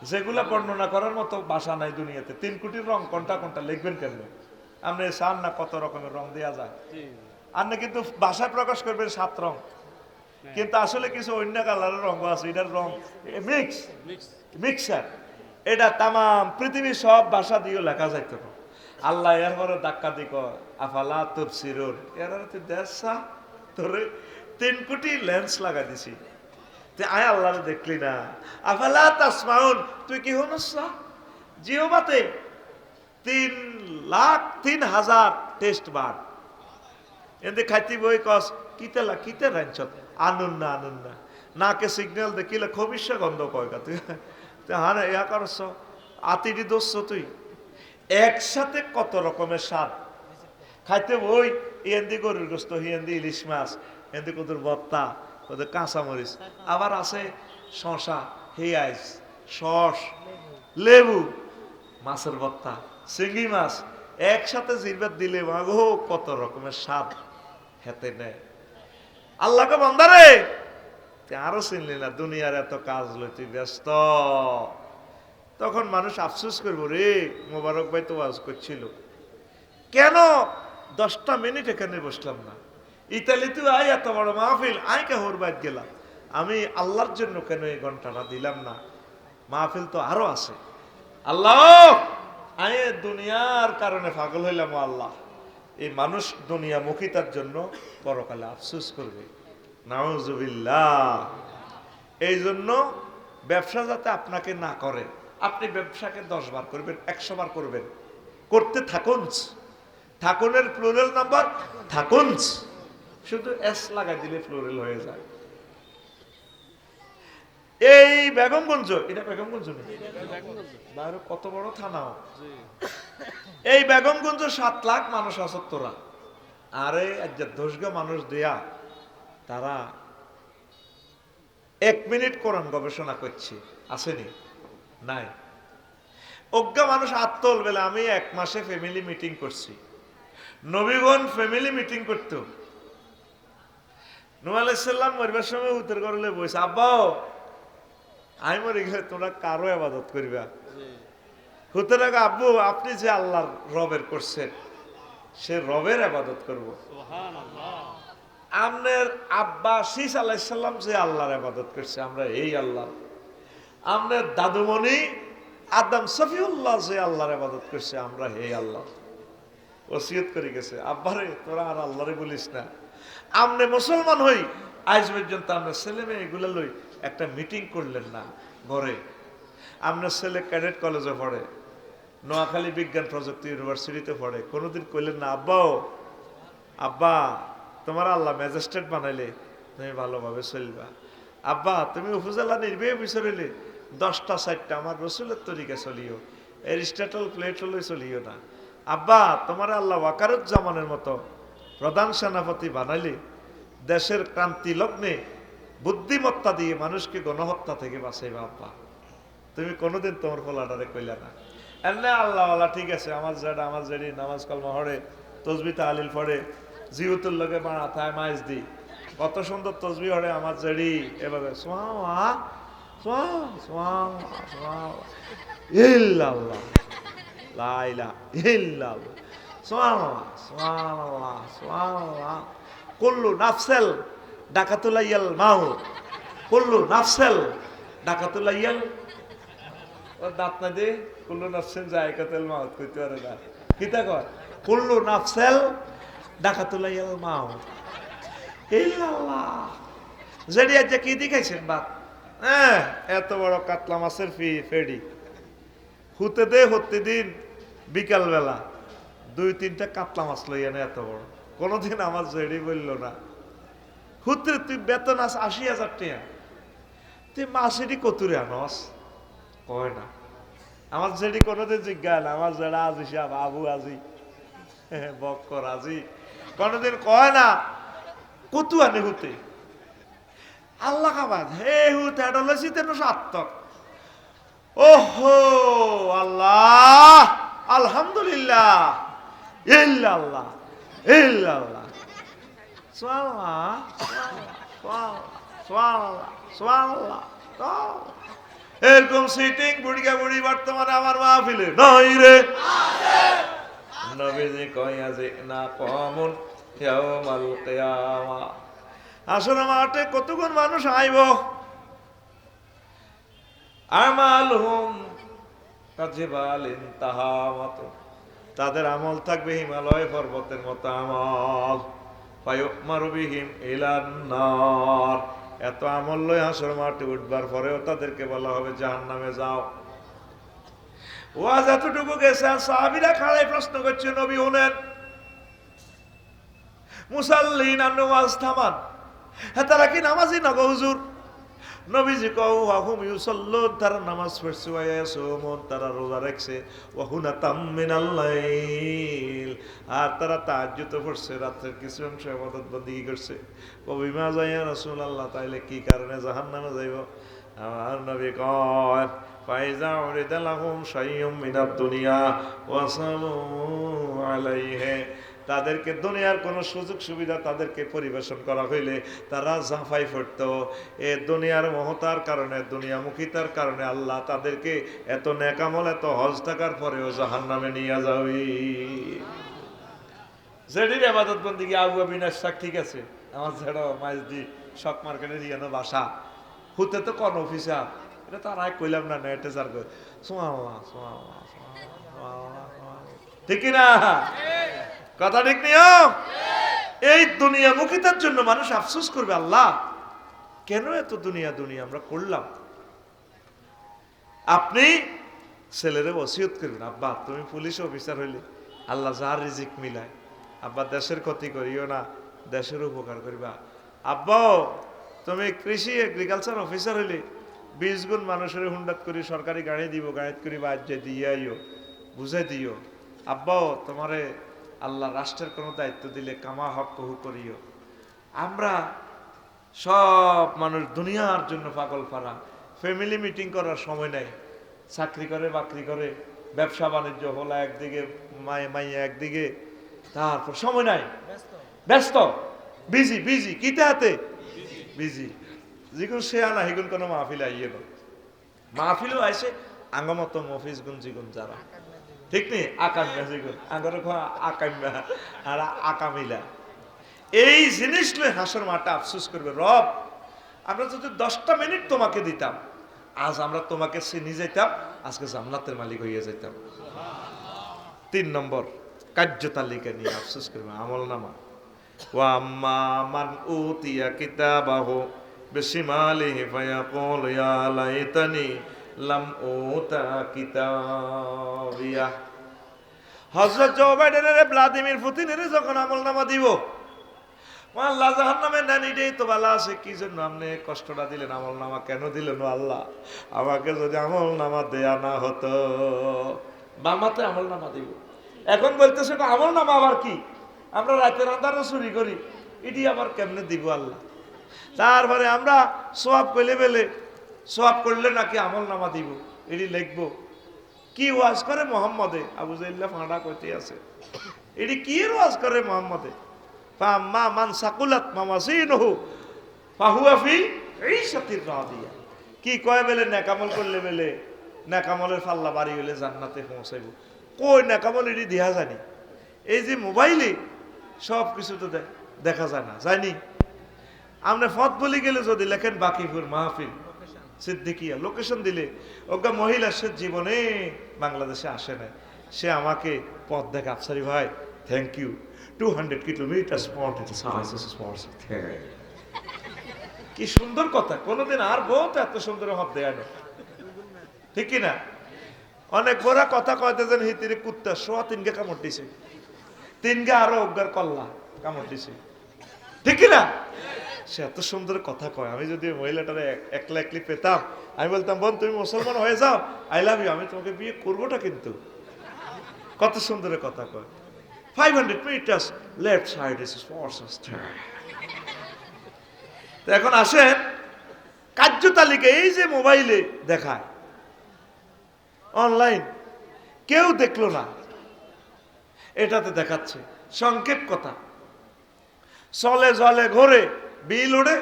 যেগুলা বর্ণনা করার মতো ভাষা নাই দুনিয়াতে 3 কোটির রং কোনটা কোনটা লিখবেন কেন আপনি চান না কত রকমের রং দেওয়া যায় আর না কিন্তু ভাষায় প্রকাশ করবেন 7 রং কিন্তু আসলে কিছু অন্য কালারের রং আছে এটার রং মিক্সার এটা তাম পৃথিবীর সব ভাষা দিয়েও লেখা যাইত না আল্লাহ এরপরে ধাক্কা দিক আফালা তুবসিরুন এর তুই দেশা তোরে 3 কোটি লেন্স লাগা দিছি তে আয় আল্লাহরে দেখলি না আফালা তাসমাউন তুই কি হনস জিওবাতে 3,03,000 টেস্ট বার্ড এতে খাইতে বই কস কিতেলা কিতে রাঞ্চ আনুন না নাকে সিগন্যাল দেখিলে খবিষ্য গন্ধ কয় তুই হ্যাঁ ইয়া করছ আতিটি দোষ তুই একসাথে কত রকমের স্বাদ খাইতে বই এন্দি গরুর গোস্ত হিয়েন্দি ইলিশ মাছ এন্দি কদুর ভর্তা ওদের কাঁচামরিচ আবার আছে শশা হেয়াইস সস লেবু মাছের ভর্তা চিংড়ি মাছ একসাথে জিরবাত দিলে মাগো কত রকমের স্বাদ হেতে নেয় আল্লাহকে বন্দারে আরো চিনলি না দুনিয়ার এত কাজ লই তুই ব্যস্ত তখন মানুষ আফসোস করবো রে মোবারক ভাই তো ওয়াজ করছিল কেন 10টা মিনিট এখানে বসলাম না ইতালিতে আয় এত বড় মাহফিল আয় কে হরবাদ গেলাম আমি আল্লাহর জন্য কেন এই ঘন্টাটা দিলাম না মাহফিল তো আরো আছে আল্লাহ আয় দুনিয়ার কারণে পাগল হইলাম আল্লাহ এই মানুষ দুনিয়া মুখিতার জন্য পরকালে আফসোস করবে নাউজুবিল্লাহ এই জন্য ব্যবসা যাতে আপনাকে না করে আপনি ব্যবসাকে 10 বার করবেন 100 বার করবেন করতে থাকুন থাকুনের প্লুরাল নাম্বার থাকুন শুধু এস লাগাই দিলে প্লুরাল হয়ে যায় এই বেগমগঞ্জ এটা বেগমগঞ্জ বাইরে কত বড় থানা এই বেগমগঞ্জ 7 লাখ মানুষ আছে তোরা আরে দোষগা মানুষ দেয়া তারা 1 মিনিট কোরআন গবেষণা করছে আসেনি নাই অজ্ঞা মানুষ আত্মল বেলা আমি 1 মাসে ফ্যামিলি মিটিং করছি নবীগণ ফ্যামিলি মিটিং করতো নূহ আলাইহিস সালাম মরবার সময় উত্তর করলে বইছে আব্বাও আমি মরে গেলে তোমরা কারো ইবাদত করবা হুতের আগে আব্বু আপনি যে আল্লাহর রবের করছেন সে রবের ইবাদত করব সুবহানাল্লাহ আমনের আব্বা শীস আলাইহিস সালাম যে আল্লাহর ইবাদত করছে আমরা এই আল্লাহ আমনের দাদুমণি আদম সফিউল্লাহ যে আল্লাহর ইবাদত করছে আমরা এই আল্লাহ ওসিয়ত করে গেছে আব্বারে তোরা আর আল্লাহরে বলিস না আমনে মুসলমান হই আজ পর্যন্ত আমরা ছেলে মেয়ে এগুলো লই একটা মিটিং করলেন না ঘরে আপনার ছেলে ক্যাডেট কলেজে পড়ে নোয়াখালী বিজ্ঞান প্রযুক্তি ইউনিভার্সিটিতে পড়ে কোনোদিন কইলেন না আব্বাও আব্বা তোমার আল্লাহ ম্যাজিস্ট্রেট বানাইলে তুমি ভালোভাবে চলবা আব্বা তুমি উপজেলা নির্বাহী অফিসার হইলে 10টা 4টা আমার রসুলের তরিকা চলিও এরিস্টটল প্লেটলে চলিও না আব্বা তোমার আল্লাহ ওয়াকারুজ্জামানের মতো প্রধান সেনাপতি বানাইলে দেশের ক্রান্তি লগ্নে বুদ্ধিমত্তা দিয়ে মানুষকে গণহত্যা থেকে বাঁচাইবা আব্বা তুমি কোনোদিন তোমার ফলাটারে কইলা না এমনি আল্লাহওয়ালা ঠিক আছে আমার জেডি নামাজ কলমা পড়ে তসবি তাহলিল পড়ে জিউতুল লগে বাড়া থায় মাইজ দি কত সুন্দর তসবি পড়ে আমার জেডি এভাবে সোয়া সোয়া সোয়া সোয়া ইল্লাল্লাহ লা ইলাহা ইল্লাল্লাহ সুবহানাল্লাহ সুবহানাল্লাহ সুবহানাল্লাহ কুল্লু নাফসেল ডাকাতুলাইয়াল মাউত কুল্লু নাফসেল ডাকাতুলাইয়াল ও দাঁত না দে কুল্লু নাফসেল জায়কাতুল মাউত কইতে পারে না কিতা কয় কুল্লু নাফসেল ডাকাতুলাইয়াল মাউত ইল্লাল্লাহ জেডি আজ কি দেখাইছেন বাপ এত বড় কাতলা মাছের ফেডি হুতে দে হতে দিন বিকাল বেলা 2-3টা কাতলা মাছ লইয়া না এত বড় কোনদিন আমার জেডি বললো না হুতে তুই বেতন আস 80,000 টাকা তুই মাসেরই কতুরে আনস কয় না আমার জেডি কোনোদিন জিজ্ঞাসা না আমার জেডা আজি সাহেব আবু আজি বক্কর আজি কোনোদিন কয় না কতু আনে হুতে আল্লাহ কাবাদ হে হুতে এটা লইছি তেন সাত্তক ওহো আল্লাহ আলহামদুলিল্লাহ ইল্লাল্লাহ ইল্লাল্লাহ সুবহানাল্লাহ সুবহানাল্লাহ সুবহানাল্লাহ এরকম সিটিং বুড়িয়া বুড়ি বর্তমানে আমার মাহফিলে নাই রে নবীজি কইয়া যে না কমন ইয়াউমাল কিয়ামা আসলে মাঠে কতক্ষণ মানুষ আইব আমালহুম কাজিবালিন তাহামাত তাদের আমল থাকবে হিমালয় পর্বতের মতো আমল ফায়ুমারু বিহিম ইলান নার এত আমল লই হাসর মাঠে উঠবার পরেও তাদেরকে বলা হবে জাহান্নামে যাও ওয়াজ এতটুকু গেছে আর সাহাবীরা খাড়াই প্রশ্ন করছে নবী শুনেন মুসাল্লিন আর নামাজ থামান। হ্যাঁ, তারা কি নামাজি না গো হুজুর? নবীজি কও ওয়াহুম ইউসাল্লুন, তারা নামাজ পড়ছে, ওয়া ইয়াসুমুন, তারা রোজা রাখছে, ওয়া হুনাতাম মিনাল লাইল, আর তারা তাহাজ্জুদ পড়ছে, রাতের কিছু অংশ ইবাদত বন্দেগী করছে। ওয়া বিমা যায়া রাসূলুল্লাহ, তাইলে কি কারণে জাহান্নামে যাইব? আমার নবী কয় ফাইজা উরিদা লাহুম শাইয়ুম মিনাদ দুনিয়া ওয়া সালু আলাইহি, তাদেরকে দুনিয়ার কোনো সুযোগ সুবিধা তাদেরকে পরিবেশন করা হইলে তারা ঝাঁফাই পড়ত। এ দুনিয়ার মহতার কারণে, দুনিয়ামুখিতার কারণে আল্লাহ তাদেরকে এত নেকামল, এত হজ টাকার পরেও জাহান্নামে নিয়ে যাবে। যেটির আবাদত বন্দেগী আবু বিনাশ শাক ঠিক আছে, আমার ছেড়ো মাইজদি শক মার্কেটের ইয়ানো বাসা হুতে তো কোন অফিসার, এটা তো আর কইলাম না, নেটে যার ঠিক না কথা? ঠিক নিও। এই দুনিয়া মুখিতার জন্য মানুষ আফসোস করবে, আল্লাহ কেন এত দুনিয়া দুনিয়া আমরা করলাম। আপনি ছেলেরে ওসিয়ত করবেন, আব্বা তুমি পুলিশ অফিসার হইলে আল্লাহ যার রিজিক মিলায়, আব্বা দেশের ক্ষতি করিও না, দেশের উপকার করিবা। আব্বা তুমি কৃষি এগ্রিকালচার অফিসার হইলে 20 গুণ মানুষের হুন্ডাত করি সরকারি গাড়ি দিব, গাড়িত করি বাজ্যে দিয়াইও, বুঝাই দিও। আব্বাও তোমারে আল্লাহ রাষ্ট্রের কোনো দায়িত্ব দিলে কামা হক কহু করিও। আমরা সব মানুষ দুনিয়ার জন্য পাগল পারা, ফ্যামিলি মিটিং করার সময় নাই, চাকরি করে বাকরি করে, ব্যবসা বাণিজ্য হলো একদিকে, মাইয়া একদিকে, তারপর সময় নাই, ব্যস্ত, বিজি বিজি, কিতে হাতে বিজি। যেগুন সে আনা হিগুন কোনো মাহফিল আইয়ে না, মাহফিলও আইসে আঙ্গমত মফিজ গুন জিগুন যারা ঠিক নেই, আকাম্যা যেগুন আঙ্গর আকাম্যা আর আকামিলা, এই জিনিস লই হাসর মাঠে আফসোস করবে, রব আমরা যদি 10টা মিনিট তোমাকে দিতাম, আজ আমরা তোমাকে চিনি যাইতাম, আজকে জান্নাতের মালিক হইয়া যাইতাম। 3 নম্বর কার্যতালিকা নিয়ে আফসোস করবে, আমল নামা। ওয়া আম্মা মান উতিয়া কিতাবাহু বিশিমালিহি ফায়াকুল ইয়া লাইতানি লাম উতা কিতাবিয়া। হযরত জো বাইডেনের ভ্লাদিমির পুতিনের যখন আমলনামা দিব, আল্লাহ জাহান্নামে নানি দেই তো বালা আছে, কি জন্য আপনি কষ্টটা দিলেন, আমলনামা কেন দিলেন আল্লাহ? আমাকে যদি আমলনামা দেয়া না হতো, বামাতে আমলনামা দিব। এখন বলতেছে আমলনামা আবার কি, আমরা রাতের আন্ধারও চুরি করি, এটি আবার কেমনে দিব আল্লাহ? তারপরে আমরা সোয়াব কইলে বেলে, সোয়াব করলে নাকি আমলনামা দিব, এটি লিখবো। কি ওয়াজ করে মোহাম্মদে? আবু জাইল্লা ফাঁড়া কইতে আছে, এটি কি ওয়াজ করে মোহাম্মদে? ফাম্মা মান সাকুলাত মাওয়াজিনুহু ফাহুয়া ফি ঈশাতির রাদিয়া। কি কয় বেলে নেকামল করলে বেলে নেকামলের পাল্লা বাড়ি হইলে জান্নাতে পৌঁছাইব। কই নেকামল এটি দেখা জানি? এই যে মোবাইলে সব কিছু তো দেখা যায় না, যায়নি? আমরা ফত বলি গেলে যদি লেখেন বাকিপুর মাহফিল সিদ্দিকিয়া, লোকেশন দিলে ওকে মহিলা সে জীবনে বাংলাদেশে আসে না, সে আমাকে পথ দেখে, আফসারি ভাই থ্যাংক ইউ, 200 কিলোমিটার কি সুন্দর কথা। কোনোদিন আর বহুত এত সুন্দর হব দেয় না, ঠিক না? অনেক বড় কথা কয়তে যেন হিতিরে কুত্তা সোয়া 3গে কামড় দিছে, 3গে আরো অজ্ঞার কল্লা কামড় দিছে, ঠিক না? সে এত সুন্দর কথা কয়। আমি যদি মহিলাটারে একলা একলি পেতাম, আমি বলতাম বোন তুমি মুসলমান হয়ে যাও, আই লাভ ইউ, আমি তোমাকে বিয়ে করবোটা। কিন্তু কত সুন্দর কথা কয়। 500 metre left side is forces. এখন আসেন কার্যতালিকা, এই যে মোবাইলে দেখায় অনলাইন, কেউ দেখলো না, এটাতে দেখাচ্ছে সংক্ষেপ কথা, চলে জলে ঘোরে, বিল উড়ে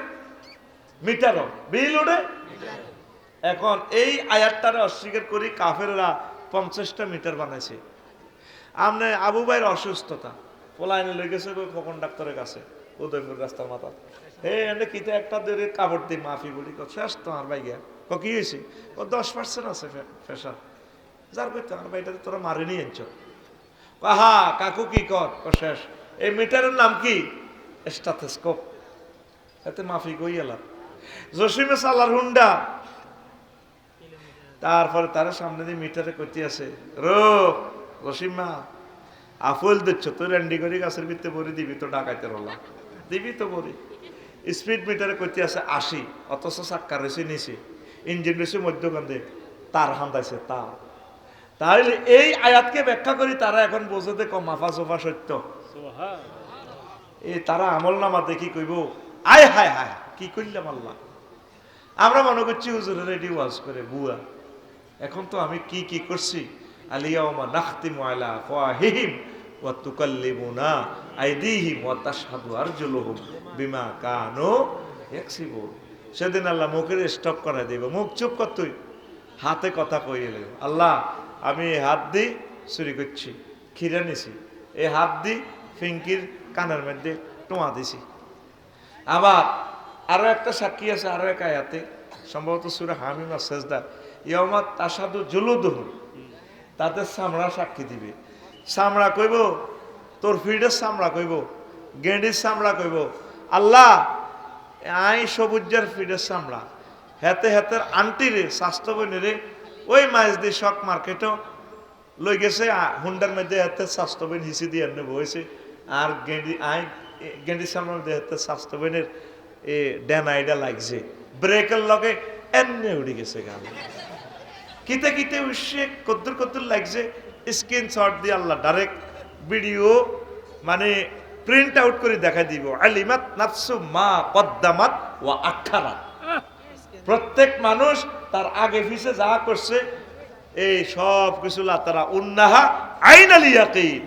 মিটারও, বিল উড়ে। এখন এই আয়াতটারে অস্বীকার করি, কাফেররা 50টা মিটার বানাইছে। আমনে আবু ভাইয়ের অসুস্থতা পোলাইনে লই গেছে খোকন ডাক্তারের কাছে, উদয়পুর রাস্তার মাথা, হে এনে কিতে একটা ধরে কাপড় দিয়ে মাফি বলি, শেষ তোমার ভাই গিয়া কি হয়েছে? ও 10% আছে প্রেশার। যার কইতে আমার ভাইটাতে তোরা মারি নিয়ে আনছ। হা কাকু কি কর? শেষ। এই মিটারের নাম কি? স্টাথোস্কোপ। এতে মাফি কই এলাম। জসিমে সালার হুন্ডা, তারপরে তার সামনে দিয়ে মিটারে কইতে আছে রো জসিমা আফল দিচ্ছ তো রেন্ডি করি গাছের ভিতরে ভরি দিবি তো ডাকাইতে রলাম দিবি তো ভরি স্পিড মিটারে করতে আছে 80 অথচ চাক্কা রয়েছে নিচে ইঞ্জিন রয়েছে মধ্যখানে তার হান্দাইছে তার তাহলে এই আয়াতকে ব্যাখ্যা করি তারা এখন বোঝে দেখো মাফা সোফা সত্য এই তারা আমল নামা দেখি কইব আয় হায় হায় কি করলাম আল্লাহ আমরা মনে করছি হুজুরের রেডি ওয়াজ করে বুয়া এখন তো আমি কি কি করছি আলিয়াউমা নাখতিমু আলা আফওয়াহিহিম ওয়া তুকাল্লিমুনা আইদিহিম ওয়া তাশহাদু আরজুলুহুম বিমা কানু ইয়াকসিবুন সেদিন আল্লাহ মুখের স্টপ করে দেব মুখ চুপ কর তুই হাতে কথা কইলে আল্লাহ আমি হাত দি চুরি করছি খিরা নিছি এই হাত দি ফিঙ্কির কানের মধ্যে টোয়া দিছি আবার আরো একটা সাক্ষী আছে আরো এক আয়াতে সম্ভবত সূরা হামিম আর সাজদা ইয়াউমা তাশহাদু জুলুদুহুম তাদের চামড়া সাক্ষী দিবে চামড়া কইব তোর ফিডের চামড়া কইব গেন্ডির চামড়া কইব আল্লাহ আই সবুজের ফিডের চামড়া হেতে হেতের আন্টি রে স্বাস্থ্য বনে রে ওই মাছ দিয়ে শক মার্কেটও লই গেছে হুন্ডার মধ্যে হেতে স্বাস্থ্য বন হিসি দিয়ে এনে বইছে আর গেন্ডির চামড়ার মধ্যে হেতে স্বাস্থ্য বনের ড্যান আইডা লাগছে ব্রেকের লগে এনে উড়ে গেছে গান কিতে কিতে উঠছে কদ্দুর কদ্দুর লাগছে স্ক্রিনশট দিয়ে আল্লাহ ডাইরেক্ট ভিডিও মানে প্রিন্ট আউট করে দেখা দিব আলিমাত নাফসু মা কদ্দামাত ওয়া আখারাত প্রত্যেক মানুষ তার আগে পিছে যা করছে এই সব কিছু তারা উন্নাহা আইনাল ইয়াকিন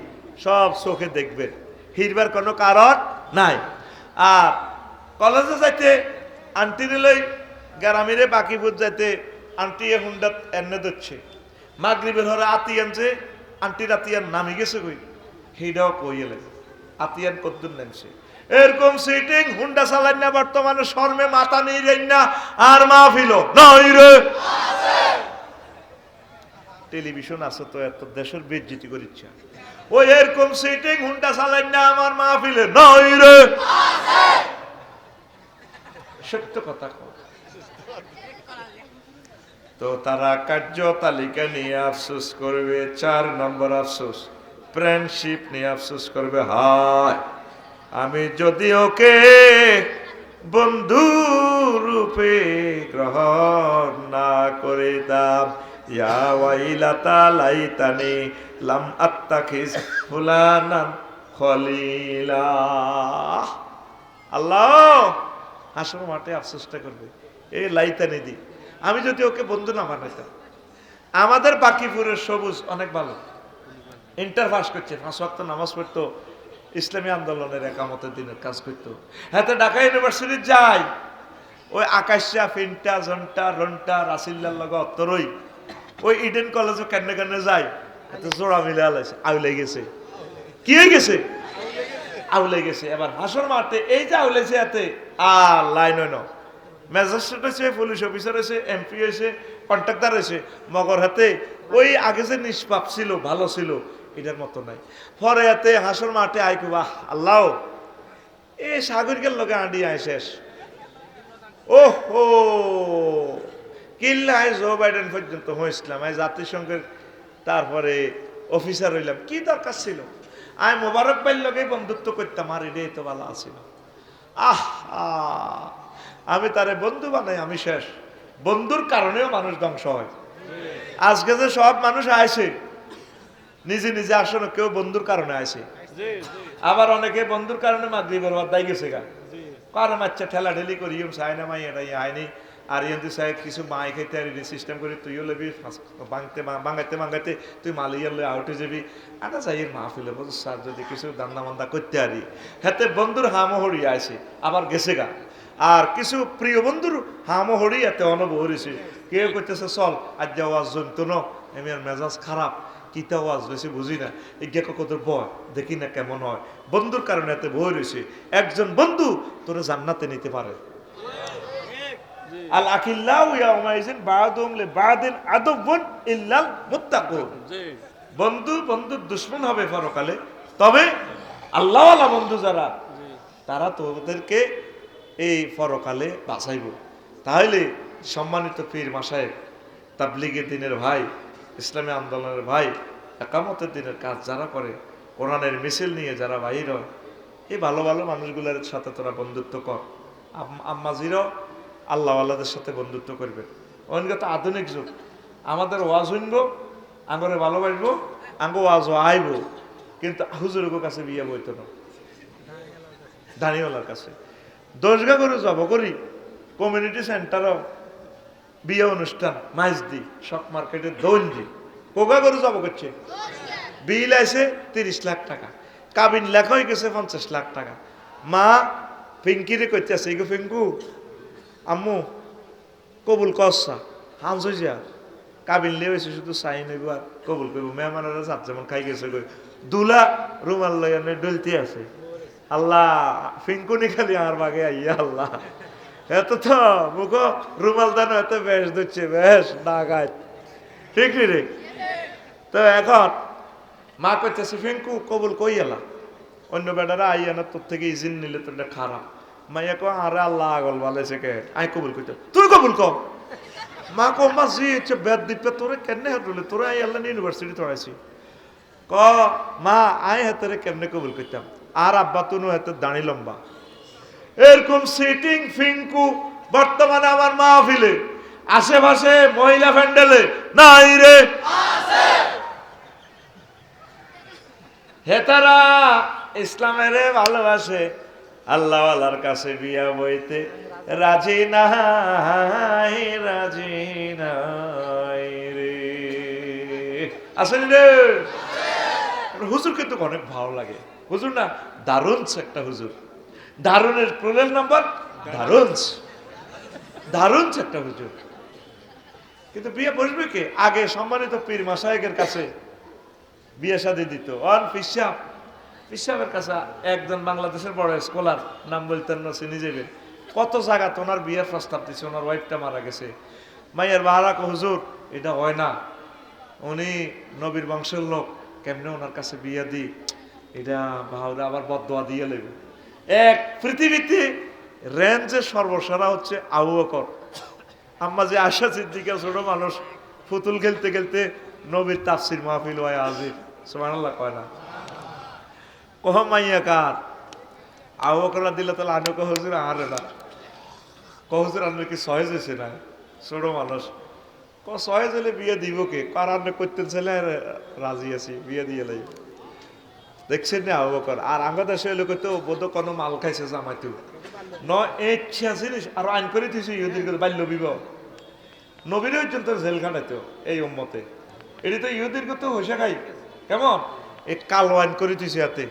সব চোখে দেখবেন হিরবার কোনো কারণ নাই আর কলেজে যাইতে আন্টিরে লই গ্রামের বাকিপুর যাইতে আন্টি হুন্ডাত এনে দিচ্ছে মাগরিবের হরে আতিয়ান যে আন্টির আতিয়ান নামি গেছে কই সেইটাও কইলে আতিয়ান কদ্দুর নামছে এরকম সিটিং হুন্ডা চালাই না বর্তমানে শর্মে মাথা নেই যাই না আর মাহফিল নাই রে টেলিভিশন আছে তো এত দেশের বেজ্জিতি করিচ্ছে ওই এরকম সিটিং হুন্ডা চালাই না আমার মাহফিলে নাই রে সত্য কথা তো তারা কার্য তালিকা নিয়ে আফসোস করবে 4 নম্বর আফসোস ফ্রেন্ডশিপ নিয়ে আফসোস করবে হায় আমি যদি ওকে বন্ধু রূপে গ্রহণ না করিতাম ইয়া ওয়াইলাতা লাইতানি লাম আত্তাখিজ ফুলানান খলিলা আল্লাহ হাসর মাঠে আফসোসটা করবে এই লাইতানি দি আমি যদি ওকে বন্ধু না বানাইতাম আমাদের বাকিপুরের সবুজ অনেক ভালো ইন্টার পাস করছে 5 ওয়াক্ত নামাজ পড়তো ইসলামী আন্দোলনের একামতের দিনের কাজ করতো হাতে ঢাকা ইউনিভার্সিটি যায় ওই আকাশা ফিন্টা জন্টা রন্টা রাসিল্লার লগে অত্তরই ওই ইডেন কলেজে কেনে কেনে যায় এত জোড়া মিলে আলাইছে আউলে গেছে কি হয়ে গেছে আউলে গেছে এবার হাসর মারতে এই যে আউলেছে এতে আর লাইন হয় না ম্যাজিস্ট্রেট হয়েছে পুলিশ অফিসার হয়েছে এমপি হয়েছে কন্ট্রাক্টর হয়েছে মগর হাতে ওই আগে যে নিষ্পাপ ছিল ভালো ছিল এটার মতো নাই পরে হাতে হাসর মাঠে আইকুবা আল্লাহ এ সাগরিকের লোকে আঁডি আয় শেষ ওহো কিল্লা আয় জো বাইডেন পর্যন্ত হয়েছিলাম আয় জাতিসংঘের তারপরে অফিসার হইলাম কি দরকার ছিল আয় মোবারক ভাইয়ের লোকে বন্ধুত্ব করতাম আর এটাই তো ভালো আছিল আমি তারে বন্ধু বানাই আমি শেষ বন্ধুর কারণেও মানুষ ধ্বংস হয় আজকে যে সব মানুষ আইছে নিজে নিজে আসলে কেউ বন্ধুর কারণে আইছে আবার অনেকে বন্ধুর কারণে মাগরিবের ওয়াদাই গেছে গা কারণ আচ্ছা ঠেলা ঠেলি করি চাই না মাই এটাই আইনি আর ইয়েন্দি সাহেব কিছু মাই খাইতে আর সিস্টেম করি তুইও লেবি বাঙাইতে তুই মালিয়ার লই আউটে যাবি আটা যাই মাহফিলে বলছো স্যার যদি কিছু দান্দা মান্দা করতে আরি হাতে বন্ধুর হামহরি আইছে আবার গেছে গা আর কিছু প্রিয় বন্ধুর হামহরি এতে অনুভব হয়েছে কেউ করতেছে চল আজ যাওয়া জন্তু ন আমি আর মেজাজ খারাপ কিতা ওয়াজ রয়েছে বুঝি না এগিয়ে কত ভয় দেখি না কেমন হয় বন্ধুর কারণে এতে ভয় রয়েছে একজন বন্ধু তোরা জান্নাতে নিতে পারে আল আখিল্লাউ ইয়াউমাইজিন বাদুম লিবাদিন আদুবুন ইল্লাল মুত্তাকুন বন্ধু বন্ধুর দুশমন হবে পরকালে তবে আল্লাহওয়ালা বন্ধু যারা তারা তোদেরকে এই পরকালে বাঁচাইব তাহলে সম্মানিত পীর মাশায়েখ তাবলীগের দিনের ভাই ইসলামী আন্দোলনের ভাই একামতের দিনের কাজ যারা করে কোরআনের মিছিল নিয়ে যারা বাহির হয়, এই ভালো ভালো মানুষগুলোর সাথে তোরা বন্ধুত্ব কর। আম্মাজিরাও আল্লাহওয়ালাদের সাথে বন্ধুত্ব করবে। অনেকে তো আধুনিক যুগ, আমাদের ওয়াজ শুনব, আঙ্গরে ভালোবাসবো, আঙ্গ ওয়াজ আইব, কিন্তু হুজুরের কাছে বিয়ে বইতো না, দাঁড়িওয়ালার কাছে। দশগা করে যাব করি কমিউনিটি সেন্টারও বিয়ে অনুষ্ঠান মাইজদি শক মার্কেটের দৌন্দি কোগা করে যাব করছে। বিল আছে 30 লাখ টাকা, কাবিন লেখা হয়ে গেছে 50 লাখ টাকা। মা পিঙ্কিরে করতে আছে, এগো পিঙ্কু আম্মু কবুল কসা হামস হয়ে যা, কাবিন লিয়ে হয়েছে শুধু সাইন হইব আর কবুল করবো। মেহমানেরা সাত যেমন খাই গেছে দুলা রুমাল লইয়ানে ডলতে আছে। আল্লাহ পিঙ্কুনি খালি আর বাগে আইয়া আল্লাহ এত তো মুখ রুমাল দানো এত বেশ দিচ্ছে, বেশ না গাছ ঠিক রে। তো এখন মা করতেছে ফিঙ্কু কবুল কই এলা, অন্য বেটারা আইয়া না তোর থেকে ইজিন নিলে তোর খারাপ। মাইয়া কো আরে আল্লাহ আগল বালেছে কে আই কবুল কইতে, তুই কবুল কর। মা কো মা জি হচ্ছে বেদ দিপে তোরে কেমনে হাঁটলে, তোরে আই আল্লাহ ইউনিভার্সিটি তোরাইছি। ক মা আই হাতেরে কেমনে কবুল করতাম, আর আব্বা তুনু হাতে দাঁড়ি লম্বা। এরকম সিটিং ফিঙ্কু বর্তমানে আমার মাহফিলে আশেপাশে মহিলা প্যান্ডেলে নাই রে। হেতারা ইসলামের ভালোবাসে, আল্লাহওয়ালার কাছে বিয়া বইতে রাজি নাই, রাজি নাই রে। আসেন রে হুজুর, কিন্তু অনেক ভালো লাগে হুজুর না, দারুণ একটা হুজুর, দারুণের প্রোলের নাম্বার দারুণ, দারুণ একটা হুজুর। কিন্তু বিয়ে বসবে কে? আগে সম্মানিত পীর মাশায়েখের কাছে বিয়ে শাদী দিত। অন পিসাবের কাছে একজন বাংলাদেশের বড় স্কলার, নাম বলতেন না, চিনি যাবে, কত জায়গা ওনার বিয়ের প্রস্তাব দিচ্ছে, ওনার ওয়াইফটা মারা গেছে। মাইয়ের বাহারাক হুজুর এটা হয় না, উনি নবীর বংশের লোক, কেমনে ওনার কাছে বিয়ে দিই, এটা বাহারা আবার বদদোয়া দিয়ে লেবে। এক পৃথিবীতে রেঞ্জে সর্বসারা হচ্ছে আবু বকর। আম্মা যে আশা সিদ্দিকা ছোট মানুষ, ফুতুল খেলতে খেলতে নবীর তাফসির মাহফিল হয় হাজির, সুবহানাল্লাহ কয় না? কহ মাইয়া কার আবু বকর দিলে তাহলে আনো কহ হুজুর আরে না, কহ হুজুর আনলে কি সহজ হয়েছে না, ছোট মানুষ ক সহজ হলে বিয়ে দিব কে, কার আনলে করতেন ছেলে রাজি আছি বিয়ে দিয়ে লাই। দেখছেন না আবু বকর, আর আমার দেশে লোক তো বোধ কোনো মাল খাইছে জামাইতেও ন ইচ্ছা জিনিস আর আইন করে দিয়েছে ইহুদির করে বাল্য বিবাহ, নবীর পর্যন্ত জেলখানাতে এই উম্মতে, এটি তো ইহুদির করতে হইসা খাই কেমন এই কালো আইন করে দিয়েছে হাতে।